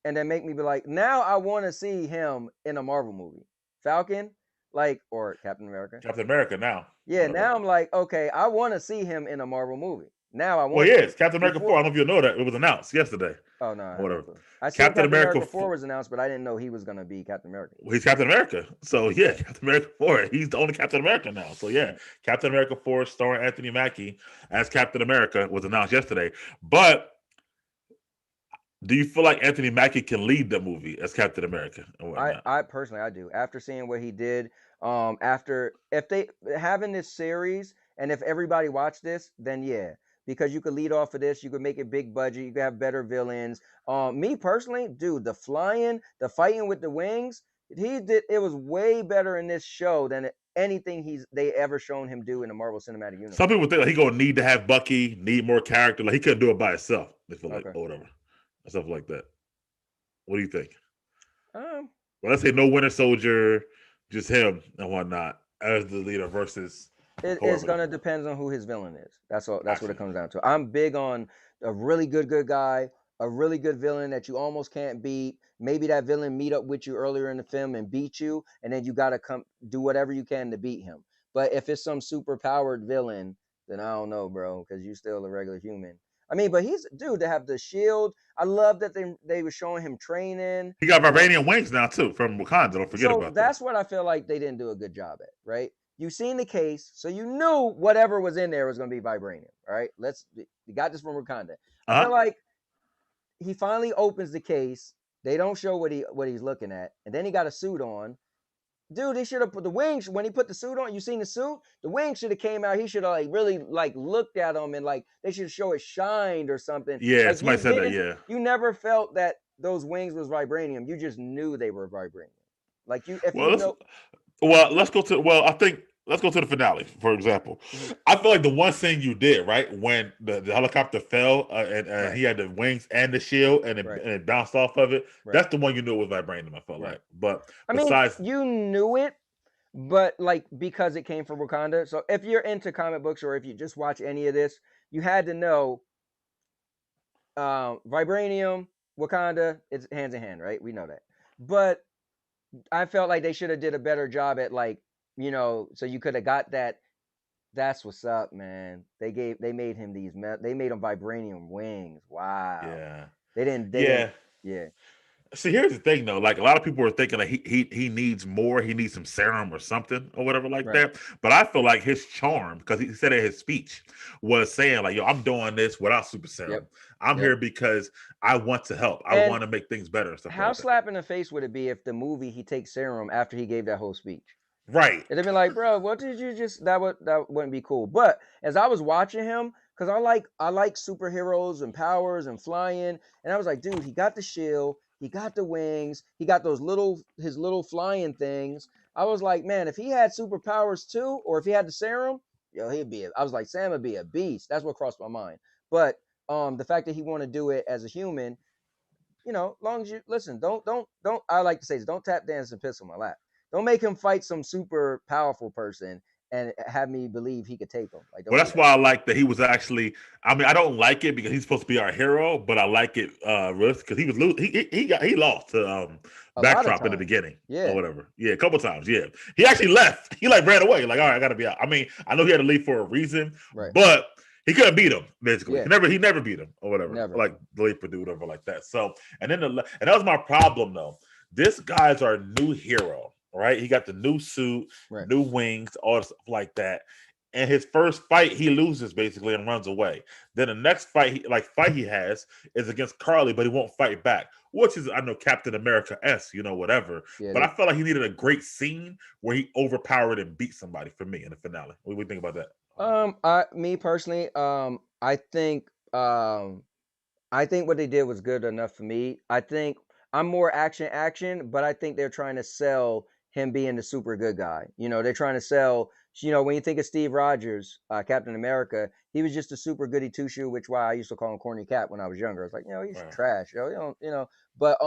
and then make me be like, now I want to see him in a Marvel movie. Falcon, like, or Captain America. Captain America now. Yeah, Whatever. now I'm like, okay, I want to see him in a Marvel movie. Now I want. Well, yes, Captain America before- 4. I don't know if you know that it was announced yesterday. Oh no, I have no Whatever. clue. I seen Captain America 4 was announced, but I didn't know he was gonna be Captain America. Well, he's Captain America. So yeah, Captain America 4. He's the only Captain America now. So yeah, Captain America 4 starring Anthony Mackie as Captain America was announced yesterday. But do you feel like Anthony Mackie can lead the movie as Captain America? Or whatnot? I personally I do. After seeing what he did, after if they having this series and if everybody watched this, then yeah. Because you could lead off of this, you could make it big budget, you could have better villains. Me personally, dude, the fighting with the wings, it was way better in this show than anything they ever shown him do in the Marvel Cinematic Universe. Some people think like, he gonna need to have Bucky, need more character. Like he couldn't do it by himself. They feel like Okay. or whatever, stuff like that. What do you think? Um, Well, let's say no Winter Soldier, just him and whatnot as the leader versus. It's gonna depend on who his villain is. That's all. That's what it comes down to. I'm big on a really good guy, a really good villain that you almost can't beat. Maybe that villain meet up with you earlier in the film and beat you, and then you gotta come do whatever you can to beat him. But if it's some super powered villain, then I don't know, bro, because you're still a regular human. I mean, but he's dude to have the shield. I love that they were showing him training. He got vibranium wings now too from Wakanda. Don't forget about that. That's what I feel like they didn't do a good job at, right? You seen the case, so you knew whatever was in there was going to be vibranium. All right, we got this from Wakanda. I feel like he finally opens the case. They don't show what he's looking at, and then he got a suit on. Dude, they should have put the wings when he put the suit on. You seen the suit? The wings should have came out. He should have like really like looked at them and like they should show it shined or something. Yeah, like, somebody said that. Yeah, you never felt that those wings was vibranium. You just knew they were vibranium. Like you, if you know. Well, let's go to the finale, for example. Mm-hmm. I feel like the one thing you did, right, when the helicopter fell and Right. he had the wings and the shield and it bounced off of it, Right. that's the one you knew was vibranium, I felt like. But besides... you knew it, but like because it came from Wakanda. So if you're into comic books or if you just watch any of this, you had to know vibranium, Wakanda, it's hands in hand, right? We know that. But I felt like they should have did a better job at like, so you could have got that. That's what's up, man. They made him they made him vibranium wings. Wow. Yeah. They didn't. Yeah. See, here's the thing, though. Like a lot of people are thinking like he needs more. He needs some serum or something or whatever like that. But I feel like his charm, because he said in his speech, was saying like, "Yo, I'm doing this without super serum. Yep. I'm here because I want to help. I want to make things better." And stuff how like slap in the face would it be if the movie he takes serum after he gave that whole speech? Right. It'd be like, bro, what did you just? That wouldn't be cool. But as I was watching him, because I like superheroes and powers and flying, and I was like, dude, he got the shield. He got the wings. He got his little flying things. I was like, man, if he had superpowers too, or if he had the serum, yo, I was like, Sam would be a beast. That's what crossed my mind. But the fact that he want to do it as a human, long as you listen, don't. I like to say this: don't tap dance and piss on my lap. Don't make him fight some super powerful person and have me believe he could take him. Like, well, that's why I like that he was actually. I mean, I don't like it because he's supposed to be our hero, but I like it because he was he lost to Backdrop in the beginning, or whatever. Yeah, a couple times. Yeah, he actually left. He like ran away. Like, all right, I got to be out. I mean, I know he had to leave for a reason, but he couldn't beat him. Basically, he never beat him or whatever. Never. Like the leap or do whatever like that. So, and that was my problem though. This guy's our new hero. right? He got the new suit, Right. new wings, all stuff like that. And his first fight, he loses basically and runs away. Then the next fight he has is against Carly, but he won't fight back, which is, I know, Captain America-esque, whatever. Yeah. But I felt like he needed a great scene where he overpowered and beat somebody for me in the finale. What do you think about that? Me personally, I think what they did was good enough for me. I think I'm more action, but I think they're trying to sell him being the super good guy. They're trying to sell. When you think of Steve Rogers, Captain America, he was just a super goody two shoe, which why I used to call him Corny Cap when I was younger. It's like, he's Right. trash, But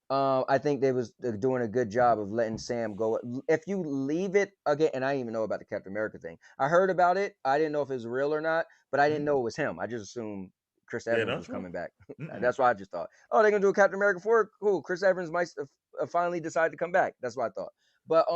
I think they're doing a good job of letting Sam go. If you leave it again, and I didn't even know about the Captain America thing. I heard about it. I didn't know if it was real or not, but I didn't know it was him. I just assumed Chris Evans was coming back. That's why I just thought, oh, they're gonna do a Captain America 4. Cool. Chris Evans might finally decide to come back. That's what I thought. But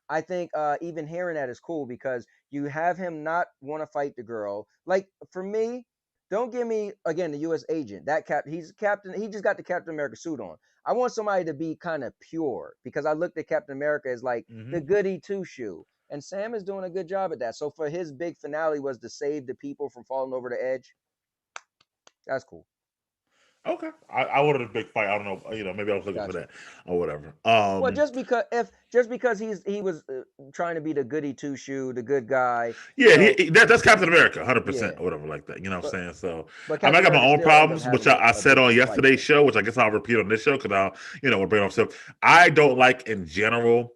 I think even hearing that is cool because you have him not want to fight the girl. Like for me, don't give me again the U.S. agent. He's captain. He just got the Captain America suit on. I want somebody to be kind of pure because I looked at Captain America as like the goody two shoe. And Sam is doing a good job at that. So for his big finale was to save the people from falling over the edge. That's cool. Okay, I wanted a big fight. I don't know, maybe I was looking for that or whatever. Well, just because he was trying to be the goody two shoe, the good guy. Yeah, that's Captain America, 100% Yeah. or whatever like that. You know what I'm saying? So But I got my own problems, which I said on fight. yesterday's show, which I guess I'll repeat on this show because we're bringing up stuff. I don't like in general.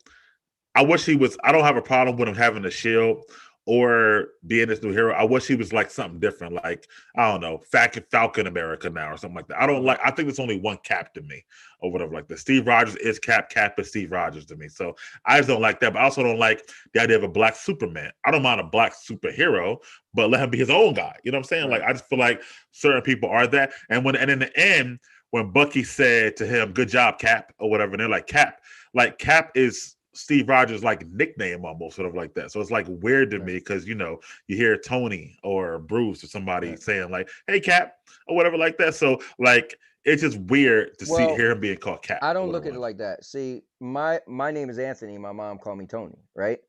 I wish he was. I don't have a problem with him having a shield or being this new hero. I wish he was like something different, like I don't know, Falcon America now or something like that. I don't like. I think there's only one Cap to me or whatever like that. Steve Rogers is Cap. Cap is Steve Rogers to me. So I just don't like that. But I also don't like the idea of a black Superman. I don't mind a black superhero, but let him be his own guy. You know what I'm saying? Right. Like I just feel like certain people are that. And in the end, when Bucky said to him, "Good job, Cap," or whatever, and they're like Cap is Steve Rogers' like nickname almost, sort of like that. So it's like weird to me because you hear Tony or Bruce or somebody saying like, "Hey, Cap," or whatever like that. So like it's just weird to hear him being called Cap. I don't look at it like that. See, my name is Anthony. My mom called me Tony. Right?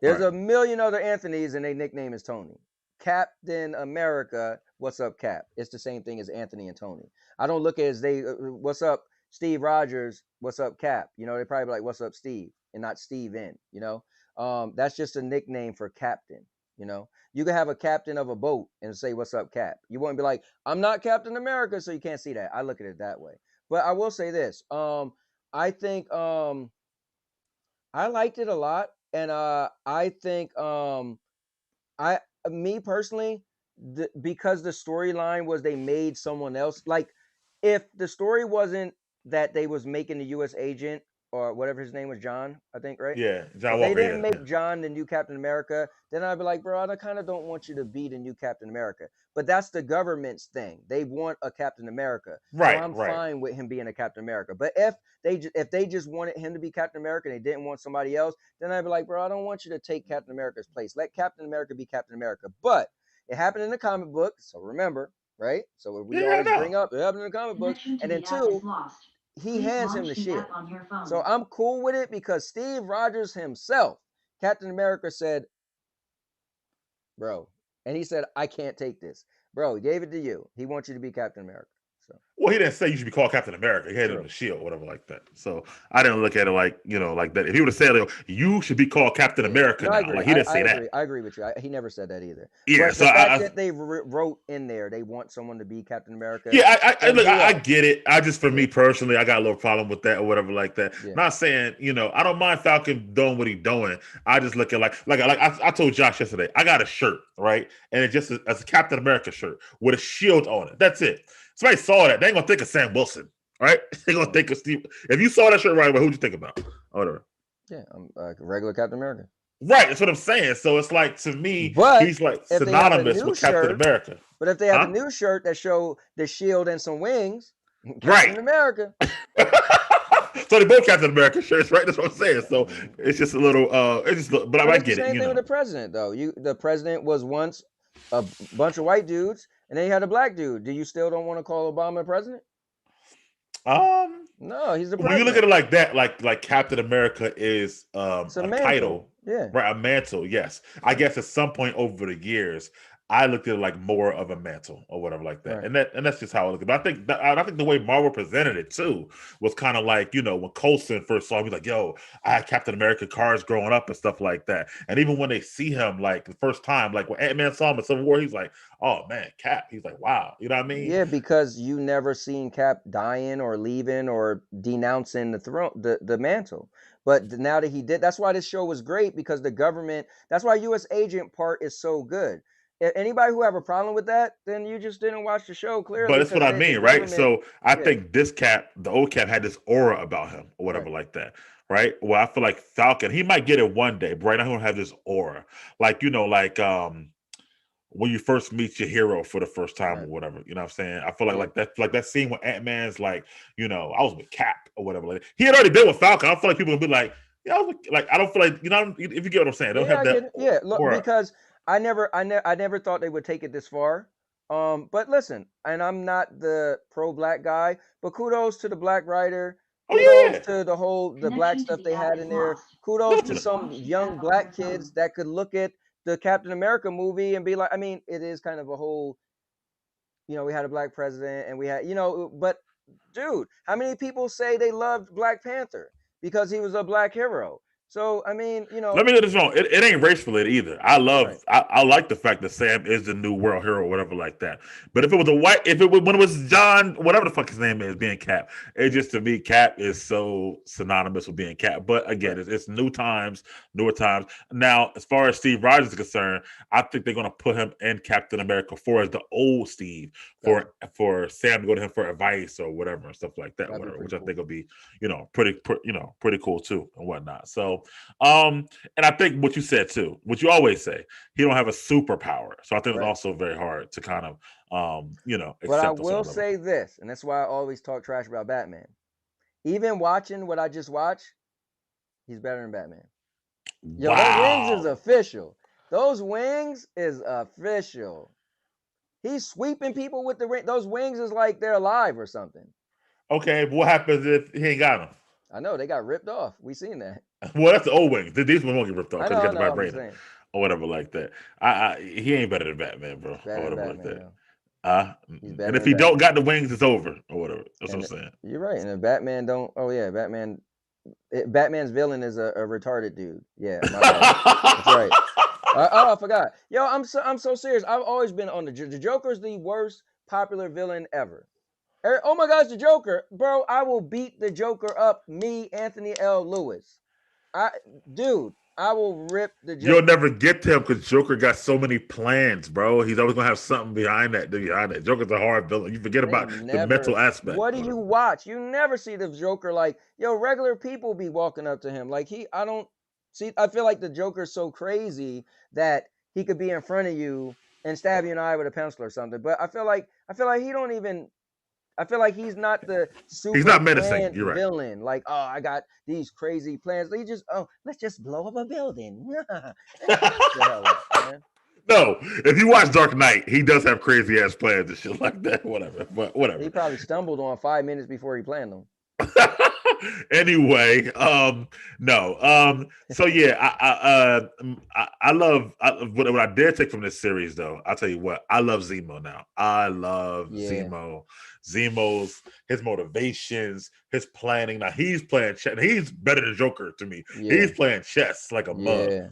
There's a million other Anthonys, and their nickname is Tony. Captain America. What's up, Cap? It's the same thing as Anthony and Tony. I don't look at it as what's up, Steve Rogers. What's up, Cap? They probably be like, "What's up, Steve?" and not Steven, that's just a nickname for captain. You can have a captain of a boat and say, "What's up, Cap?" You wouldn't be like, "I'm not Captain America," so you can't see that. I look at it that way. But I will say this. I think I liked it a lot. And I think me personally, because the storyline was they made someone else. Like if the story wasn't that they was making the U.S. agent or whatever his name was, John, I think, right? Yeah, John If Walker. they didn't make John the new Captain America, then I'd be like, bro, I kind of don't want you to be the new Captain America. But that's the government's thing. They want a Captain America. Right. So I'm fine with him being a Captain America. But if they just wanted him to be Captain America and they didn't want somebody else, then I'd be like, bro, I don't want you to take Captain America's place. Let Captain America be Captain America. But it happened in the comic book. So remember, right? So we always bring up it happened in the comic book. And then two, he hands him the shield. So I'm cool with it because Steve Rogers himself, Captain America, said, bro, and he said, "I can't take this." Bro, he gave it to you. He wants you to be Captain America. So Well, he didn't say you should be called Captain America. He had it on the shield or whatever like that. So I didn't look at it like, like that. If he would have said, you should be called Captain America now. Like he didn't say that. I agree with you. He never said that either. Yeah, but so the fact that they wrote in there, they want someone to be Captain America. Yeah, I get it. For me personally, I got a little problem with that or whatever like that. Yeah. Not saying, I don't mind Falcon doing what he's doing. I just look at like I told Josh yesterday, I got a shirt, right? And it's just a Captain America shirt with a shield on it. That's it. Somebody saw that, they ain't gonna think of Sam Wilson, right? They're gonna think of Steve. If you saw that shirt right away, who'd you think about? Or whatever. Yeah, I'm regular Captain America. Right, that's what I'm saying. So it's like, to me, he's like synonymous with Captain America. But if they have a new shirt that show the shield and some wings, Captain America. So they both Captain America shirts, right? That's what I'm saying. So it's just a little, but I get it. Same thing with the president, though. The president was once a bunch of white dudes, and then you had a black dude. Do you still don't want to call Obama president? No, he's the When you look at president. it like that, like Captain America is It's a a mantle. title, Yeah. right? A mantle, yes. I Right. guess at some point over the years, I looked at it like more of a mantle or whatever like that, Right. and that's just how I look at it. But I think the way Marvel presented it too was kind of like when Coulson first saw him, he's like, "Yo, I had Captain America cards growing up and stuff like that." And even when they see him like the first time, like when Ant-Man saw him in Civil War, he's like, "Oh man, Cap." He's like, "Wow," you know what I mean? Yeah, because you never seen Cap dying or leaving or denouncing the throne, the mantle. But now that he did, that's why this show was great because the government. That's why U.S. agent part is so good. Anybody who have a problem with that, then you just didn't watch the show But clearly that's what because I the mean, right? government. So I Yeah. think this Cap, the old Cap, had this aura about him or whatever Right. like that, right? Well, I feel like Falcon, he might get it one day, but right now he don't have this aura, like when you first meet your hero for the first time or Right. whatever. You know what I'm saying? I feel Yeah. like that scene when Ant-Man's like, I was with Cap or whatever. Like, he had already been with Falcon. I feel like people would be like, yeah, like I don't feel like if you get what I'm saying, they don't Yeah, have I that get it. Yeah, look, aura. because I never thought they would take it this far. But listen, and I'm not the pro black guy, but kudos to the black writer. Oh Kudos yeah, to the black Connection to stuff the they app had is in there. lost. Kudos to Please definitely. some watch the young app on your black kids phone. that could look at the Captain America movie and be like, I mean, it is kind of a whole, we had a black president and we had, but dude, how many people say they loved Black Panther because he was a black hero? So, I mean, Let me get this wrong. It ain't race related either. right. I like the fact that Sam is the new world hero or whatever like that. But if it was when it was John, whatever the fuck his name is, being Cap, it Yeah, just to me, Cap is so synonymous with being Cap. But again, right. it's new times, newer times. Now, as far as Steve Rogers is concerned, I think they're gonna put him in Captain America 4 as the old Steve Gotcha. for Sam to go to him for advice or whatever and stuff like that, That'd be whatever, pretty which I cool. think will be, pretty cool too and whatnot. So um and I think what you said too, what you always say, he don't have a superpower. So I think it's Right. also very hard to kind of But I accept on will certain level. say this, and that's why I always talk trash about Batman. Even watching what I just watched, he's better than Batman. Yo, those wings is Wow. official. Those wings is official. He's sweeping people with the ring. Those wings is like they're alive or something. Okay, but what happens if he ain't got them? I know they got ripped off. We seen that. Well, that's the old wings. These ones won't get ripped off because he I got the know. I'm just vibrating saying. or whatever like that. He ain't better than Batman, bro, He's or better than whatever like Batman, that. yo. He's And better if than he don't Batman. got the wings, it's over or whatever. That's what And I'm saying. you're right. And if Batman don't, oh yeah, Batman's villain is a retarded dude. Yeah, my bad. That's right. Oh, I forgot. Yo, I'm so serious. I've always been on the Joker's the worst popular villain ever. Oh my gosh, the Joker, bro! I will beat the Joker up. Me, Anthony L. Lewis. I, dude, I will rip the You'll Joker. never get to him because Joker got so many plans, bro. He's always gonna have something behind that. Joker's a hard villain. You forget They about the mental never. aspect. What do you watch? You never see the Joker like yo. Regular people be walking up to him like he. I don't see. I feel like the Joker's so crazy that he could be in front of you and stab you in the eye with a pencil or something. But I feel like he don't even. I feel like he's not the He's super not menacing. planned You're right. villain. Like, oh, I got these crazy plans. They just, let's just blow up a building. Man, shut the hell up, man. No, if you watch Dark Knight, he does have crazy ass plans and shit like that. Whatever, but He whatever. probably stumbled on 5 minutes before he planned them. Anyway, no, so yeah, I love what I did take from this series though. I'll tell you what, I love Zemo now. I love Yeah, Zemo's his motivations, his planning. Now he's playing chess. He's better than Joker to me. He's yeah, playing chess like a mug. yeah,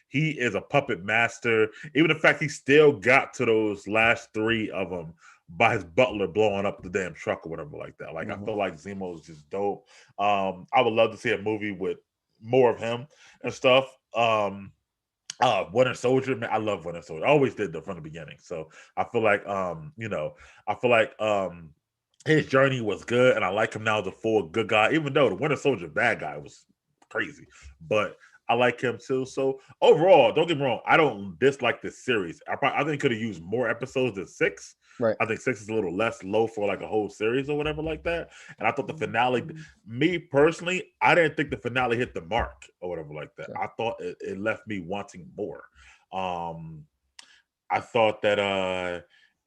He is a puppet master. Even the fact he still got to those last three of them by his butler blowing up the damn truck or whatever like that. Like I hmm feel like Zemo is just dope. I would love to see a movie with more of him and stuff. Winter Soldier, man, I love Winter Soldier. I always did that from the beginning. So I feel like I feel like his journey was good, and I like him now as a full good guy, even though the Winter Soldier bad guy was crazy. But I like him too. So overall, don't get me wrong, I don't dislike this series. I think could have used more episodes than six. right. I think six is a little less low for like a whole series or whatever like that. And I thought the finale, me personally, I didn't think the finale hit the mark or whatever like that. Okay. I thought it left me wanting more. Um, I thought that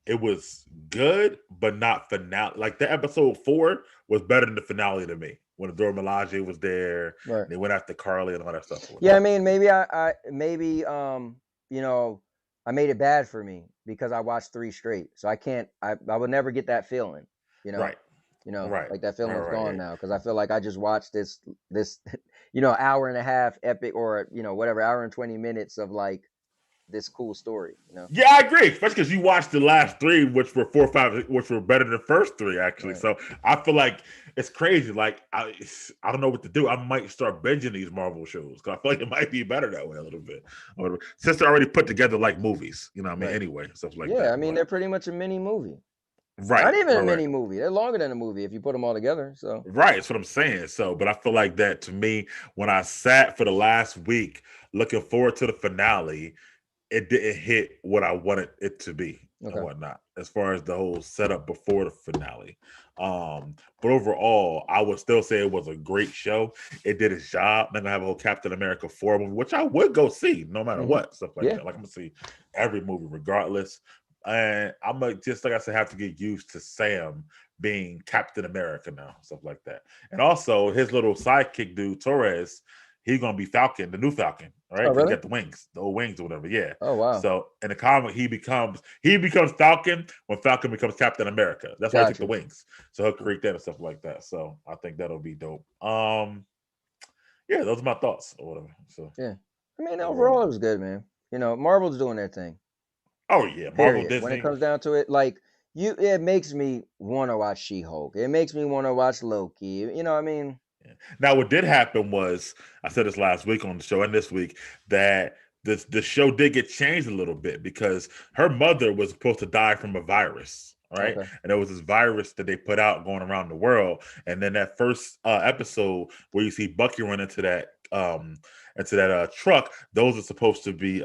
it was good, but not finale. Like the episode 4 was better than the finale to me when Dora Milaje was there. Right. And they went after Carly and all that stuff. Yeah, I mean, maybe you know, I made it bad for me because I watched 3 straight. So I would never get that feeling, you know. Right. You know, Right. like that feeling's Right. gone now because I feel like I just watched this you know, hour and a half epic, or you know, whatever, hour and 20 minutes of like this cool story, you know. Yeah, I agree. Especially because you watched the last 3, which were 4 or 5, which were better than the first 3, actually. Right. So I feel like it's crazy. Like I don't know what to do. I might start binging these Marvel shows because I feel like it might be better that way a little bit. Since they're already put together like movies, you know what I mean? Right. Anyway, stuff like Yeah, that. I mean, But they're pretty much a mini movie. right. Not even a right. mini movie. They're longer than a movie if you put them all together. So Right, that's what I'm saying. So, but I feel like that to me, when I sat for the last week looking forward to the finale, it didn't hit what I wanted it to be okay. and whatnot, as far as the whole setup before the finale. But overall, I would still say it was a great show. It did its job. Then I have a whole Captain America 4 movie, which I would go see no matter what, stuff like Yeah. that. Like I'm gonna see every movie regardless. And I'm gonna just like I said, have to get used to Sam being Captain America now, stuff like that. And also his little sidekick dude, Torres, he's gonna be Falcon, the new Falcon, right? Oh, 'Cause he really? got the wings, the old wings or whatever. Yeah. Oh, wow. So in the comic, he becomes Falcon when Falcon becomes Captain America. That's why he took Gotcha. the wings. So he'll create that and stuff like that. So I think that'll be dope. Yeah, those are my thoughts or whatever. So Yeah. I mean, overall, it was good, man. You know, Marvel's doing their thing. oh yeah, Marvel, Period. Disney. When it comes down to it, like it makes me want to watch She-Hulk. It makes me want to watch Loki. You know what I mean? Now, what did happen was, I said this last week on the show and this week, that the show did get changed a little bit because her mother was supposed to die from a virus, right? Okay. And there was this virus that they put out going around the world. And then that first episode where you see Bucky run into that truck, those are supposed to be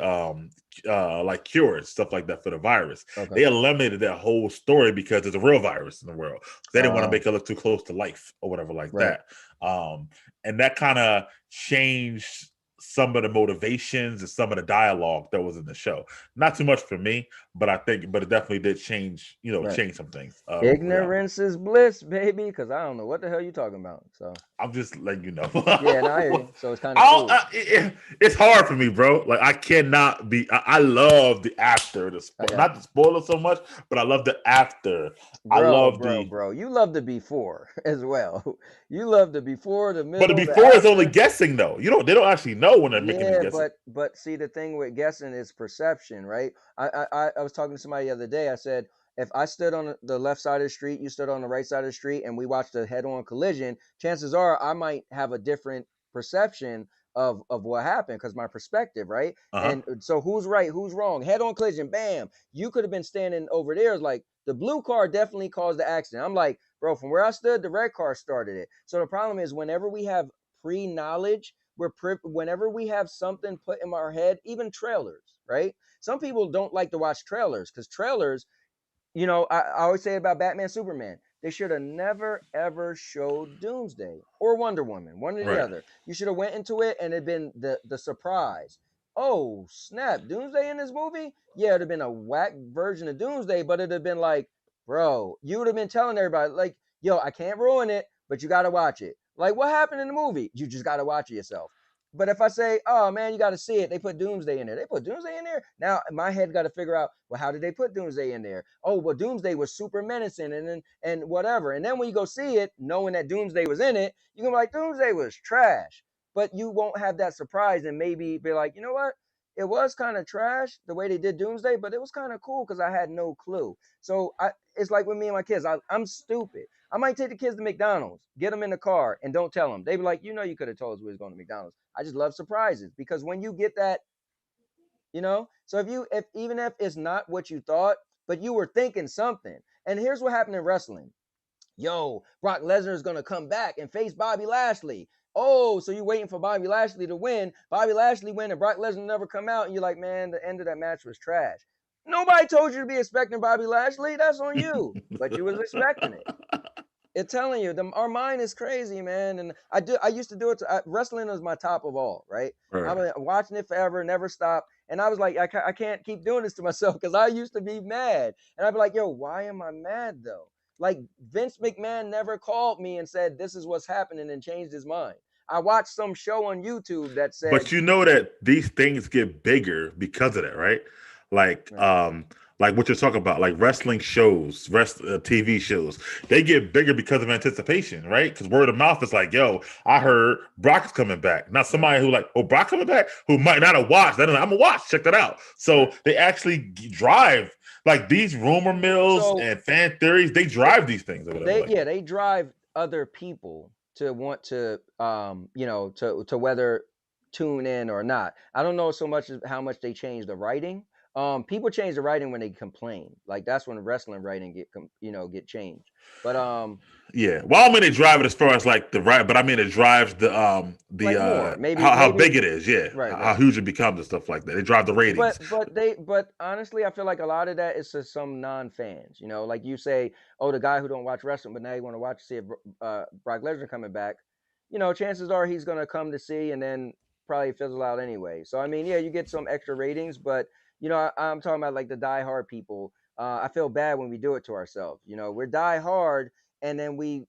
like cures, stuff like that for the virus. Okay. They eliminated that whole story because there's a real virus in the world. They didn't want to Oh. make it look too close to life or whatever like Right. that. And that kind of changed some of the motivations and some of the dialogue that was in the show. Not too much for me, but it definitely did change, Right. change some things. Ignorance is bliss, baby, because I don't know what the hell you talking about. So I'm just letting you know. yeah, no, I hear you. So it's kind of cool. It's hard for me, bro. Like I cannot be. I love the after, not the spoiler so much, but I love the after. Bro, I love bro. You love the before as well. You love the before, the middle. But the before is only guessing, though. They don't actually know when they're making these guesses. But see, the thing with guessing is perception, right? I was talking to somebody the other day. I said, if I stood on the left side of the street, you stood on the right side of the street, and we watched a head-on collision, chances are I might have a different perception of what happened because my perspective, right? And so who's right, who's wrong? Head-on collision, bam. You could have been standing over there. It's like the blue car definitely caused the accident. I'm like, bro, from where I stood, the red car started it. So the problem is whenever we have pre-knowledge, whenever we have something put in our head, even trailers, right? Some people don't like to watch trailers because trailers, I always say about Batman, Superman, they should have never ever showed Doomsday or Wonder Woman, one or the other. You should have went into it and it'd been the surprise. Oh snap, Doomsday in this movie? Yeah, it'd have been a whack version of Doomsday, but it'd have been like, bro, you would have been telling everybody like, yo, I can't ruin it, but you got to watch it. Like, what happened in the movie? You just got to watch it yourself. But if I say, oh man, you got to see it, they put Doomsday in there. They put Doomsday in there. Now my head got to figure out, well, how did they put Doomsday in there? Oh, well, Doomsday was super menacing and whatever. And then when you go see it, knowing that Doomsday was in it, you're gonna be like, Doomsday was trash. But you won't have that surprise and maybe be like, you know what? It was kind of trash the way they did Doomsday, but it was kind of cool because I had no clue. So it's like with me and my kids. I'm stupid. I might take the kids to McDonald's, get them in the car, and don't tell them. They be like, you could have told us we was going to McDonald's. I just love surprises because when you get that, so if even if it's not what you thought, but you were thinking something. And here's what happened in wrestling. Yo, Brock Lesnar is going to come back and face Bobby Lashley. Oh, so you're waiting for Bobby Lashley to win. Bobby Lashley win and Brock Lesnar never come out. And you're like, man, the end of that match was trash. Nobody told you to be expecting Bobby Lashley. That's on you. But you was expecting it. It's telling you, our mind is crazy, man. And I used to do it. Wrestling was my top of all, right? I've been watching it forever, never stop. And I was like, I can't keep doing this to myself because I used to be mad. And I'd be like, yo, why am I mad though? Like Vince McMahon never called me and said this is what's happening and changed his mind. I watched some show on YouTube that said, But you know that these things get bigger because of that, right? Like, like what you're talking about, like wrestling shows, TV shows, they get bigger because of anticipation, right? Because word of mouth is like, yo, I heard Brock's coming back. Now somebody who like, oh, Brock coming back, who might not have watched, I'm gonna watch, check that out. So they actually drive like these rumor mills and fan theories. They drive these things. Or whatever, they drive other people to want to, to whether tune in or not. I don't know so much as how much they change the writing. People change the writing when they complain. Like that's when wrestling writing get changed. But yeah, well, I mean, it drive it as far as like the right, but I mean, it drives the like maybe how big it is, yeah, right, how huge it becomes and stuff like that. They drive the ratings. But honestly, I feel like a lot of that is to some non-fans. You know, like you say, oh, the guy who don't watch wrestling, but now you want to watch to see if Brock Lesnar coming back. You know, chances are he's gonna come to see and then probably fizzle out anyway. So I mean, yeah, you get some extra ratings, but you know, I'm talking about like the die-hard people. I feel bad when we do it to ourselves. You know, we're die-hard, and then we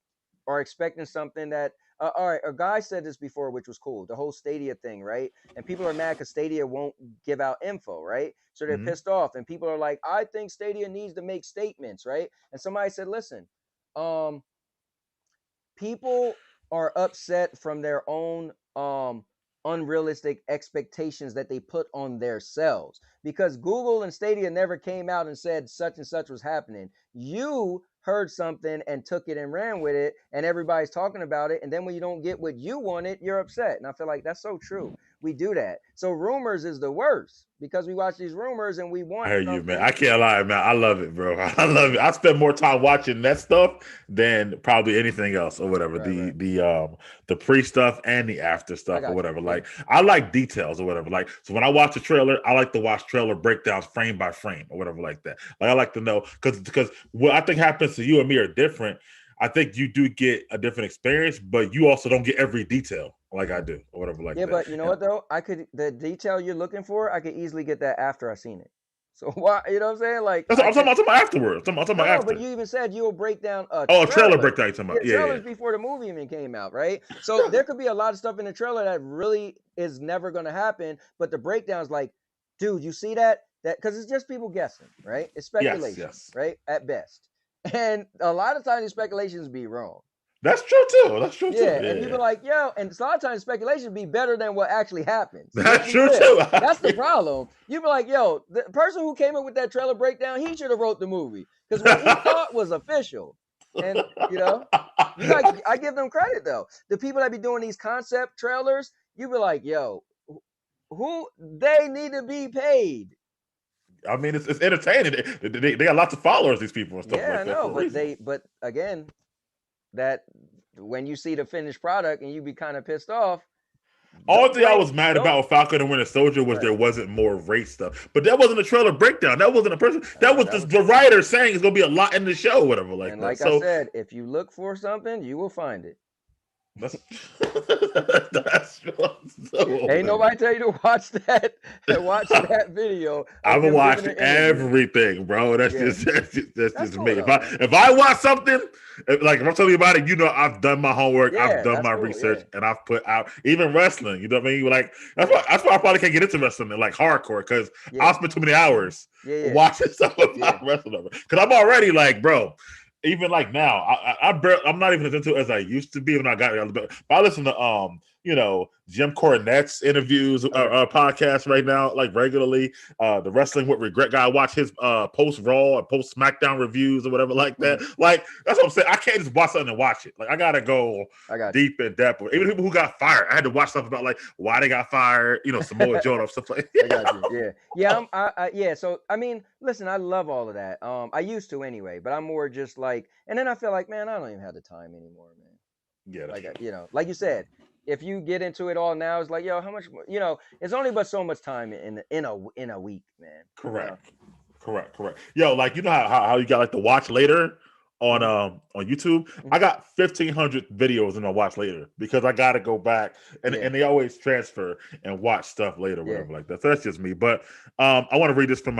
are expecting something that. All right, a guy said this before, which was cool. The whole Stadia thing, right? And people are mad because Stadia won't give out info, right? So they're pissed off, and people are like, "I think Stadia needs to make statements," right? And somebody said, "Listen, people are upset from their own unrealistic expectations that they put on themselves because Google and Stadia never came out and said such and such was happening. You heard something and took it and ran with it, and everybody's talking about it, and then when you don't get what you wanted, you're upset. And I feel like that's so true. We do that. So rumors is the worst because we watch these rumors and we want. I hear you, man. I can't lie, man. I love it, bro. I love it. I spend more time watching that stuff than probably anything else or whatever. The pre stuff and the after stuff or whatever. Like I like details or whatever. Like so when I watch a trailer, I like to watch trailer breakdowns frame by frame or whatever like that. Like I like to know because what I think happens to you and me are different. I think you do get a different experience, but you also don't get every detail like I do or whatever like that. Yeah, but you know what though? The detail you're looking for, I could easily get that after I seen it. So why, you know what I'm saying? Like I'm talking about afterwards. I'm talking about after. But you even said you'll break down a trailer breakdown. You're talking about trailers before the movie even came out, right? So there could be a lot of stuff in the trailer that really is never going to happen, but the breakdown's like, dude, you see that? That because it's just people guessing, right? It's speculation, right? At best. And a lot of times these speculations be wrong. That's true too. Yeah, and you be like, yo, and a lot of times speculation be better than what actually happens. That's true too. That's the problem. You be like, yo, the person who came up with that trailer breakdown, he should have wrote the movie because what he thought was official. And you know, I give them credit though. The people that be doing these concept trailers, you be like, yo, who they need to be paid. I mean, it's entertaining. They got lots of followers, these people and stuff like that. Yeah, I know, but again, that when you see the finished product and you be kind of pissed off. All thing I was mad about with Falcon and Winter Soldier was there wasn't more race stuff. But that wasn't a trailer breakdown. That wasn't a person. That was the writer saying it's going to be a lot in the show or whatever like and that. Like I said, if you look for something, you will find it. That's ain't nobody tell you to watch that video. I've been watching everything, bro. That's just me. If I watch something, like if I'm telling you about it, you know I've done my homework, I've done my research, and I've put out even wrestling. You know what I mean? Like that's why I probably can't get into wrestling like hardcore because I'll spend too many hours watching stuff about wrestling. Because I'm already like, bro. Even like now, I'm not even as into it as I used to be when I got here. But I listen to Jim Cornette's interviews podcast right now, like regularly. The Wrestling with Regret guy, I watch his post Raw and post SmackDown reviews or whatever like that. Like that's what I'm saying. I can't just watch something and watch it. Like I gotta go deep in depth. Even people who got fired, I had to watch stuff about like why they got fired. Samoa Joe and stuff like that. I got you. Yeah. So I mean, listen, I love all of that. I used to anyway, but I'm more just like, and then I feel like, man, I don't even have the time anymore, man. Yeah, like like you said. If you get into it all now, it's like, yo, how much? It's only but so much time in a week, man. Correct. Yo, like how you got like the watch later on YouTube. Mhm. I got 1,500 videos in my watch later because I got to go back and Yeah. they always transfer and watch stuff later, Yeah. whatever like that. So that's just me. But I want to read this from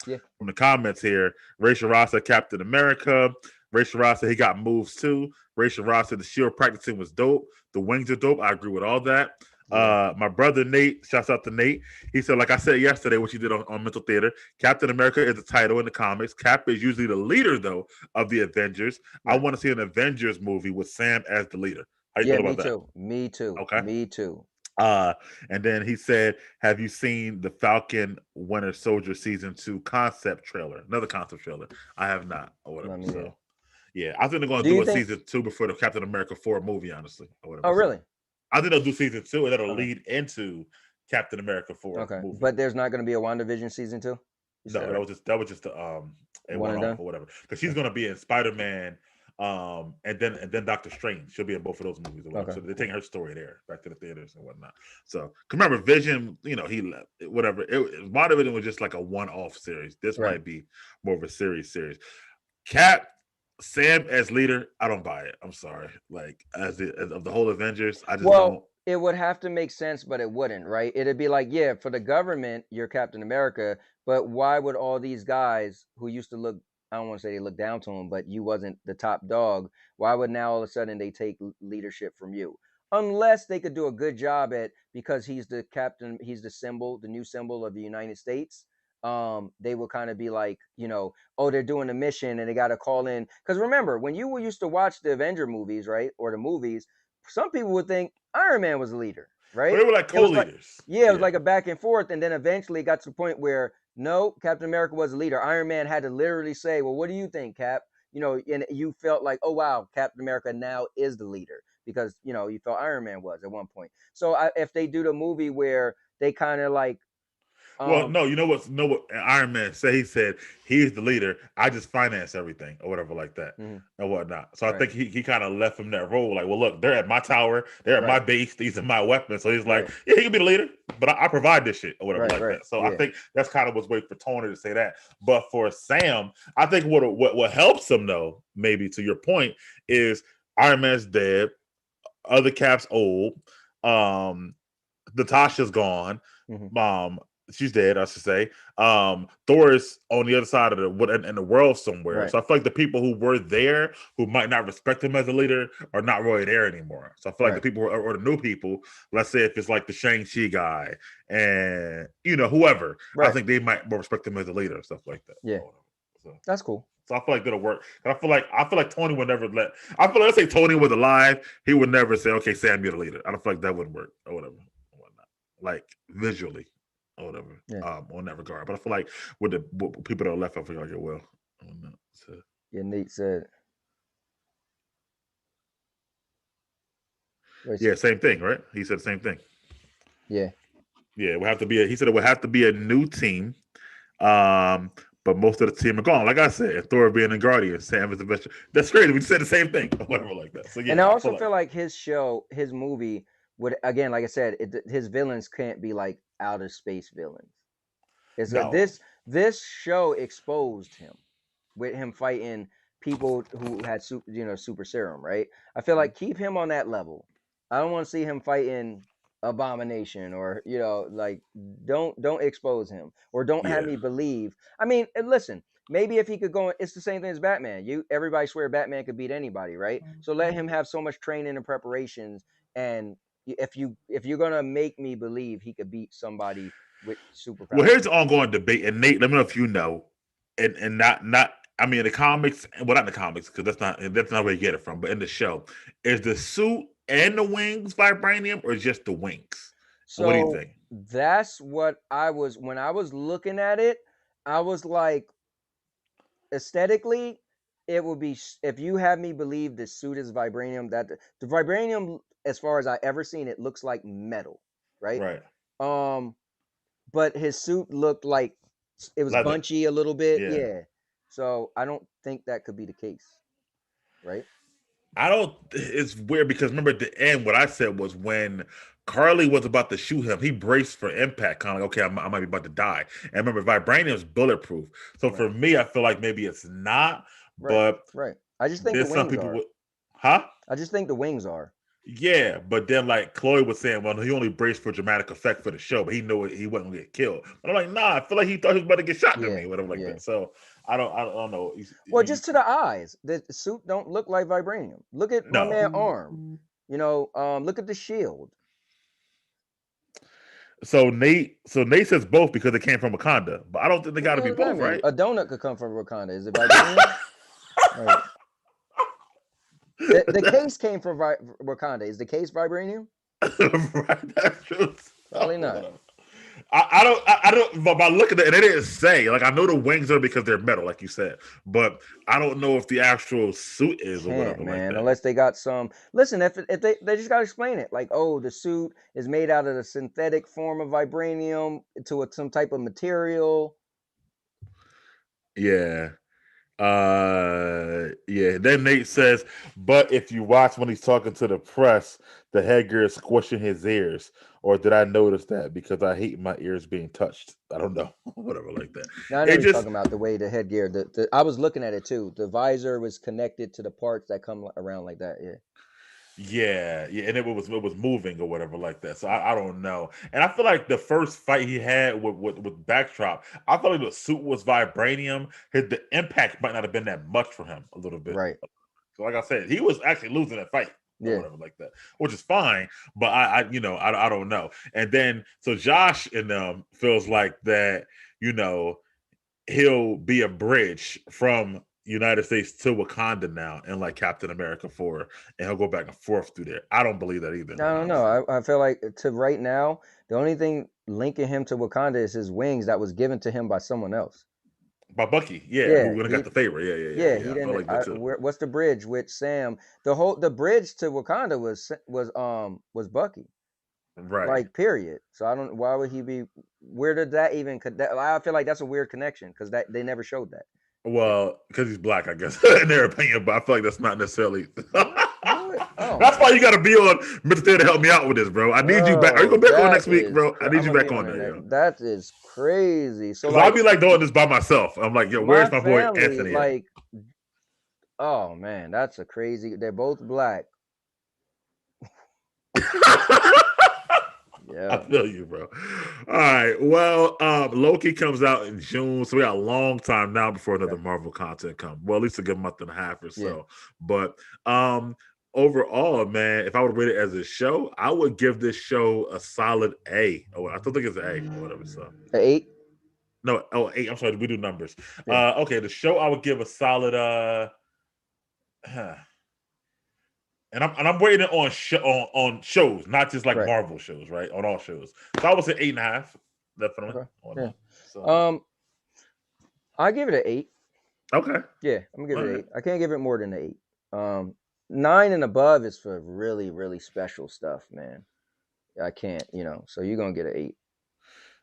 Yeah. the comments here. Rachel Ross said Captain America. Rachel Ross said he got moves too. Rachel Ross said the shield practicing was dope. The wings are dope. I agree with all that. Yeah. My brother Nate, shouts out to Nate. He said, like I said yesterday, what you did on Mental Theater, Captain America is the title in the comics. Cap is usually the leader, though, of the Avengers. I Right. want to see an Avengers movie with Sam as the leader. How you Yeah, feel me about that? too. Me too. Okay. Me too. And then he said, have you seen the Falcon Winter Soldier season 2 concept trailer? Another concept trailer. I have not, or whatever. Not me either. So yeah, I think they're gonna Do do you a think? season 2 before the Captain America 4 movie, honestly, or Oh, whatever. So really? I think they'll do season 2 and that'll Okay. lead into Captain America 4 Okay. movie. But there's not going to be a WandaVision season 2? You No, said, that right? was just a One one and off done? or whatever. Because she's gonna be in Spider-Man, and then Doctor Strange. She'll be in both of those movies or whatever. Okay, So they're cool. taking her story there back to the theaters and whatnot. So remember, Vision, he left. Whatever. WandaVision was just like a one-off series. This Right. might be more of a series. Cap, Sam as leader, I don't buy it. I'm sorry. Like as of the whole Avengers, I just don't. Well, it would have to make sense, but it wouldn't, right? It'd be like, yeah, for the government, you're Captain America, but why would all these guys who used to look, I don't want to say they look down to him, but you wasn't the top dog, why would now all of a sudden they take leadership from you? Unless they could do a good job at, because he's the captain, he's the symbol, the new symbol of the United States. They will kind of be like, oh, they're doing a mission and they got to call in. Because remember, when you used to watch the Avenger movies, right, or the movies, some people would think Iron Man was the leader, But right? they were like It was like, co-leaders. yeah, it was like a back and forth, and then eventually it got to the point where no, Captain America was the leader. Iron Man had to literally say, "Well, what do you think, Cap?" And you felt like, "Oh wow, Captain America now is the leader," because you felt Iron Man was at one point. So if they do the movie where they kind of like, Well, no, you know what Iron Man said? He said he's the leader. I just finance everything or whatever like that mhm, and whatnot. So I right, think he kind of left him that role. Like, well, look, they're at my tower, they're at my right, base, these are my weapons. So he's like, right, yeah, he can be the leader, but I provide this shit or whatever right, like right, that. So I yeah, think that's kind of what's waiting for Tony to say that. But for Sam, I think what helps him though, maybe to your point, is Iron Man's dead, other Cap's old, Natasha's gone. mhm, She's dead, I should say. Thor is on the other side of in the world somewhere. right, So I feel like the people who were there who might not respect him as a leader are not really there anymore. So I feel like the right, people or the new people, let's say if it's like the Shang-Chi guy and whoever, I right, think they might more respect him as a leader, stuff like that. yeah, So that's cool. I feel like that'll work. And I feel like Tony would never let. I feel like let's say Tony was alive, he would never say, "Okay, Sam, you're the leader." I don't feel like that wouldn't work or whatever, or whatnot. Like visually or whatever. Yeah, On that regard. But I feel like with with people that are left, I feel like it will. I don't know. So, yeah. Nate said, yeah, same thing, right? He said the same thing. yeah. Yeah, it would have to be. He said it would have to be a new team. But most of the team are gone. Like I said, Thor being a Guardian, Sam is the best. That's crazy. We said the same thing, or whatever like that. So yeah, And I also feel like his show, his movie would, again, like I said, his villains can't be like outer space villains. It's no. this show exposed him with him fighting people who had super serum, right? I feel like keep him on that level. I don't want to see him fighting Abomination or like don't expose him or don't have Yeah. me believe. I mean, and listen, maybe if he could go, it's the same thing as Batman. Everybody swear Batman could beat anybody, right? So let him have so much training and preparations, and if you're gonna make me believe he could beat somebody with Well, superpowers. here's the ongoing debate, and Nate, let me know if you know, and not. I mean, in the comics, well, not in the comics, because that's not where you get it from. But in the show, is the suit and the wings vibranium, or just the wings? What do you So think? that's what I was when I was looking at it. I was like, aesthetically, it would be if you have me believe the suit is vibranium. That the vibranium, as far as I ever seen it, looks like metal, right? Right, Um, but his suit looked like it was leather. bunchy a little bit, Yeah, yeah. So I don't think that could be the case, right? I don't. It's weird because remember at the end, what I said was when Carly was about to shoot him, he braced for impact, kind of like, okay, I might be about to die. And remember, vibranium is bulletproof. So Right. for me, I feel like maybe it's not. Right. but Right. I just think the then some wings people are. would, huh? I just think the wings are. Yeah, but then like Chloe was saying, well, he only braced for dramatic effect for the show, but he knew he wasn't gonna get killed. But I'm like, nah, I feel like he thought he was about to get shot to Yeah. me, whatever like Yeah. that. So I don't know. Well, just to the eyes, the suit don't look like vibranium. Look at my man No. arm. Look at the shield. So Nate says both because it came from Wakanda, but I don't think they What got the to hell be does that both, mean? right? A donut could come from Wakanda. Is it vibranium? Right. The case came from Wakanda. Is the case vibranium? Right, that's true. Probably not. Whatever. I don't. But by looking at it, it didn't say. Like I know the wings are because they're metal, like you said, but I don't know if the actual suit is or Can't, whatever like man, that. unless they got some. Listen, if they just gotta explain it. Like, oh, the suit is made out of a synthetic form of vibranium to some type of material. Yeah. Yeah. Then Nate says, but if you watch when he's talking to the press, the headgear is squishing his ears. Or did I notice that? Because I hate my ears being touched. I don't know. Whatever like that. Now I know It you're just talking about the way the headgear. I was looking at it too. The visor was connected to the parts that come around like that. Yeah. yeah, and it was moving or whatever like that. So I don't know. And I feel like the first fight he had with Backdrop, I felt like the suit was vibranium. The impact might not have been that much for him a little bit. Right. So like I said, he was actually losing that fight or Yeah. whatever like that, which is fine. But I don't know. And then so Josh in them feels like that, you know, he'll be a bridge from United States to Wakanda now and like Captain America 4, and he'll go back and forth through there. I don't believe that either, I don't know. honestly. I feel like to right now, the only thing linking him to Wakanda is his wings that was given to him by someone else. By Bucky, yeah, who Yeah, wouldn't got the favor. yeah, Yeah. he I felt didn't. like that too. What's the bridge with Sam? The bridge to Wakanda was Bucky. Right. Like period. So I don't. Why would he be? Where did that even? I feel like that's a weird connection because that they never showed that. Well, because he's black, I guess, in their opinion, but I feel like that's not necessarily. What? What? Oh That's my. why you got to be on Mr. There to help me out with this, bro. I need you back. Are you Bro, going to be back on that next week, is. bro? I need I'm you gonna be back on on the there, yo. next. That is crazy. So Because I'll like be like doing this by myself. I'm like, yo, my where's my boy family, Anthony at? like, oh man, that's a crazy. They're both black. I Yeah. feel you, bro. All right. Well, Loki comes out in June, so we got a long time now before another Okay. Marvel content comes. Well, at least a good month and a half or Yeah. so. But overall, man, if I would rate it as a show, I would give this show a solid A. Oh, I still think it's an A or whatever. So An 8. no, oh, 8. I'm sorry, we do numbers. Yeah. Okay, the show I would give a solid and I'm waiting on shows, not just like Right. Marvel shows, right? On all shows. So I would say 8.5, definitely. Okay. On Yeah. that. So I give it an 8. okay. Yeah, I'm gonna give All it an right. 8. I can't give it more than an 8. 9 and above is for really, really special stuff, man. I can't, so you're gonna get an 8.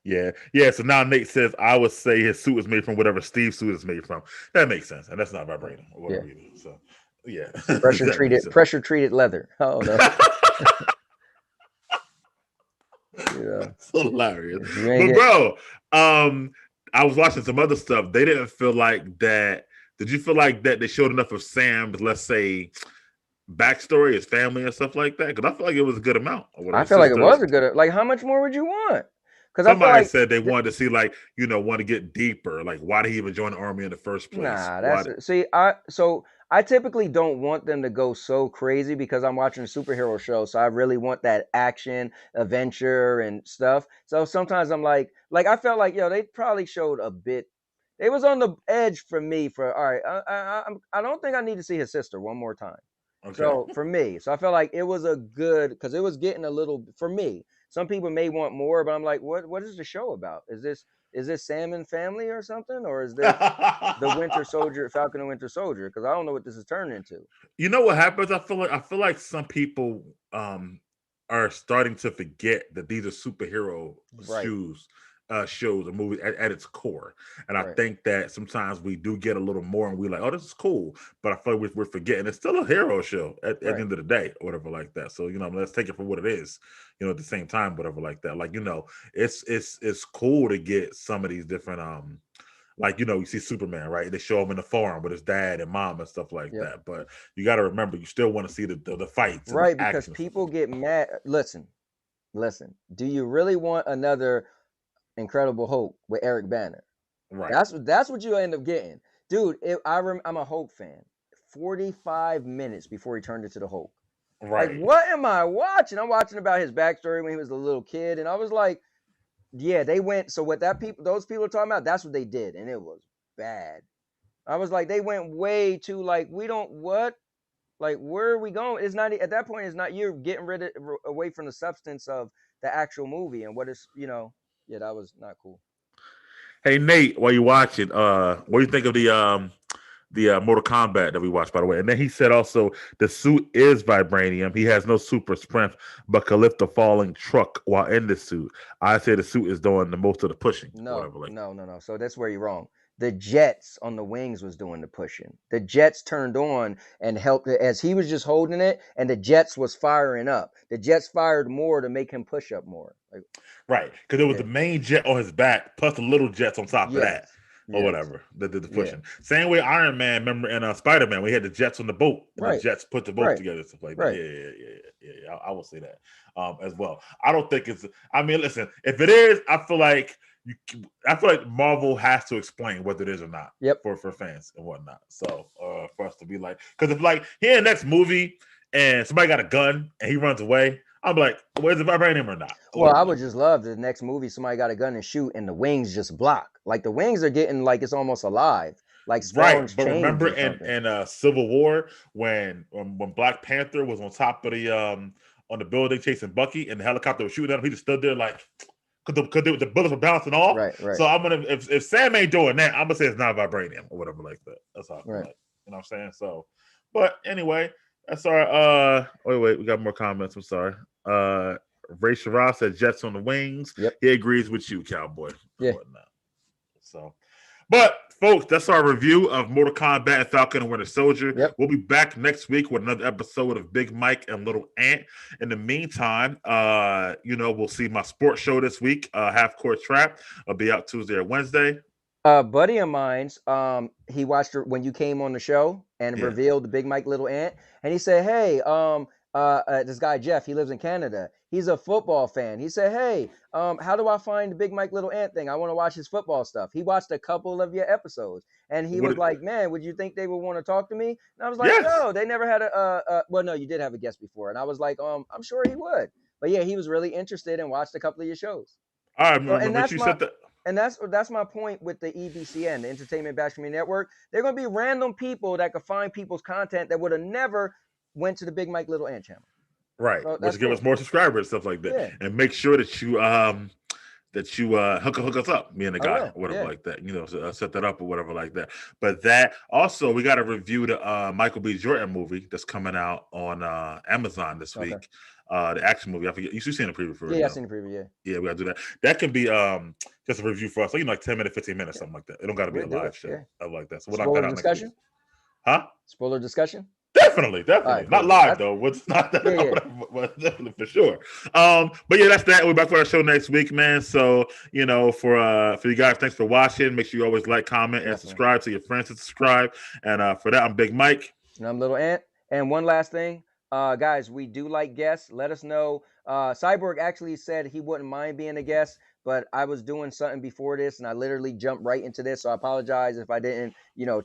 Yeah. So now Nate says I would say his suit is made from whatever Steve's suit is made from. That makes sense, and that's not vibranium or whatever Yeah. either. So yeah, Pressure treated leather. Oh no. Yeah. It's hilarious. You ain't But get bro, I was watching some other stuff. They didn't feel like that. Did you feel like that they showed enough of Sam's, let's say, backstory, his family and stuff like that? Because I feel like it was a good amount. Or whatever. I feel like it Sisters. was a good. Like, how much more would you want? Because I feel Somebody like said they wanted to see, like, want to get deeper. Like, why did he even join the army in the first place? nah. Why? See, I typically don't want them to go so crazy because I'm watching a superhero show, so I really want that action, adventure, and stuff. So sometimes I'm like I felt like they probably showed a bit. It was on the edge for me. For all right, I don't think I need to see his sister one more time. Okay. So for me, I felt like it was a good because it was getting a little for me. Some people may want more, but I'm like, what is the show about? Is this Salmon family or something, or is this the Winter Soldier, Falcon and Winter Soldier? Because I don't know what this is turning into. You know what happens? I feel like some people are starting to forget that these are superhero Right, shows or movies at its core. And I right, think that sometimes we do get a little more and we're like, oh, this is cool. But I feel like we're forgetting it's still a hero show at the right. end of the day, or whatever like that. So, let's take it for what it is, at the same time, whatever like that. Like, it's cool to get some of these different like, you see Superman, right? They show him in the farm with his dad and mom and stuff like Yep. that. But you got to remember, you still want to see the fights, and Right, the because action. people get mad. Listen. Do you really want another Incredible Hulk with Eric Banner? Right. That's what you end up getting, dude. I'm a Hulk fan. 45 minutes before he turned into the Hulk. Like, Right. what am I watching? I'm watching about his backstory when he was a little kid, and I was like, yeah, they went. So what those people are talking about, that's what they did, and it was bad. I was like, they went way too like we don't what. Like, where are we going? It's not at that point. It's not you're getting away from the substance of the actual movie and what is Yeah, that was not cool. Hey Nate, while you watching, what do you think of the Mortal Kombat that we watched, by the way? And then he said also the suit is vibranium. He has no super strength, but can lift a falling truck while in the suit. I say the suit is doing the most of the pushing. No. So that's where you're wrong. The jets on the wings was doing the pushing. The jets turned on and helped as he was just holding it, and the jets was firing up. The jets fired more to make him push up more. Like, right, because it was the main jet on his back plus the little jets on top of that. Or whatever, the pushing. Same way Iron Man, remember, and Spider-Man, we had the jets on the boat, and the jets put the boat together, stuff like that. Yeah. I will say that as well. I don't think it's. I mean, listen, if it is, I feel like Marvel has to explain whether it is or not. Yep. For fans and whatnot. So for us to be like, because if like here in the next movie and somebody got a gun and he runs away, I'm like, where's the vibranium or not? Well, I would just love the next movie somebody got a gun and shoot and the wings just block. Like the wings are getting like it's almost alive. Like Spawn's but remember in Civil War when Black Panther was on top of the on the building chasing Bucky and the helicopter was shooting at him, he just stood there like because the bullets were bouncing off. Right. So I'm gonna if Sam ain't doing that, I'm gonna say it's not vibranium or whatever like that. That's how I feel like. You know what I'm saying? So, but anyway. That's our wait, we got more comments. I'm sorry. Ray Sharaf said Jets on the wings. Yep. He agrees with you, Cowboy. Yeah. So, but folks, that's our review of Mortal Kombat and Falcon and Winter Soldier. Yep. We'll be back next week with another episode of Big Mike and Little Ant. In the meantime, we'll see my sports show this week, Half Court Trap. I'll be out Tuesday or Wednesday. A buddy of mine's, he watched her when you came on the show and revealed the Big Mike.LittleAnt, and he said, "Hey, this guy Jeff, he lives in Canada. He's a football fan. He said, "Hey, how do I find the Big Mike.LittleAnt thing? I want to watch his football stuff." He watched a couple of your episodes, and he was like, "Man, would you think they would want to talk to me?" And I was like, "No, they never had well, no, you did have a guest before," and I was like, "I'm sure he would." But yeah, he was really interested and watched a couple of your shows. I remember you said that. And that's my point with the EBCN, the Entertainment Bash Community Network. They're going to be random people that could find people's content that would have never went to the Big Mike.LittleAnt channel. Right. So which give us more subscribers and stuff like that. Yeah. And make sure that you hook us up, me and the guy, or whatever like that. Set that up or whatever like that. But that also, we got to review the Michael B. Jordan movie that's coming out on Amazon this week. The action movie. I forget. You should see the preview for it. Yeah, I've seen the preview. Yeah, we gotta do that. That can be just a review for us. Like 10 minutes, 15 minutes, something like that. It don't gotta be a live show. I like that. So we'll knock that out next week. Huh? Spoiler discussion? Definitely. Right, not live though. What's not that? But definitely for sure. But yeah, that's that. We're back for our show next week, man. So for you guys, thanks for watching. Make sure you always like, comment, and subscribe to your friends to subscribe. And for that, I'm Big Mike. And I'm Little Ant. And one last thing. Guys, we do like guests. Let us know. Cyborg actually said he wouldn't mind being a guest, but I was doing something before this, and I literally jumped right into this. So I apologize if I didn't,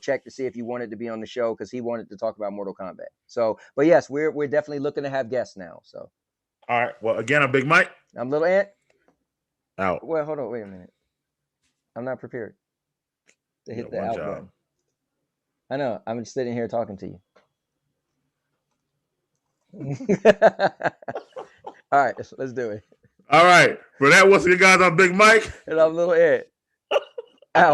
check to see if you wanted to be on the show because he wanted to talk about Mortal Kombat. So, but yes, we're definitely looking to have guests now. So, all right. Well, again, I'm Big Mike. I'm Little Ant. Out. Well, hold on. Wait a minute. I'm not prepared to hit the out button. I know. I'm just sitting here talking to you. All right, let's do it. All right. For that, once again, guys, I'm Big Mike. And I'm Little Ed.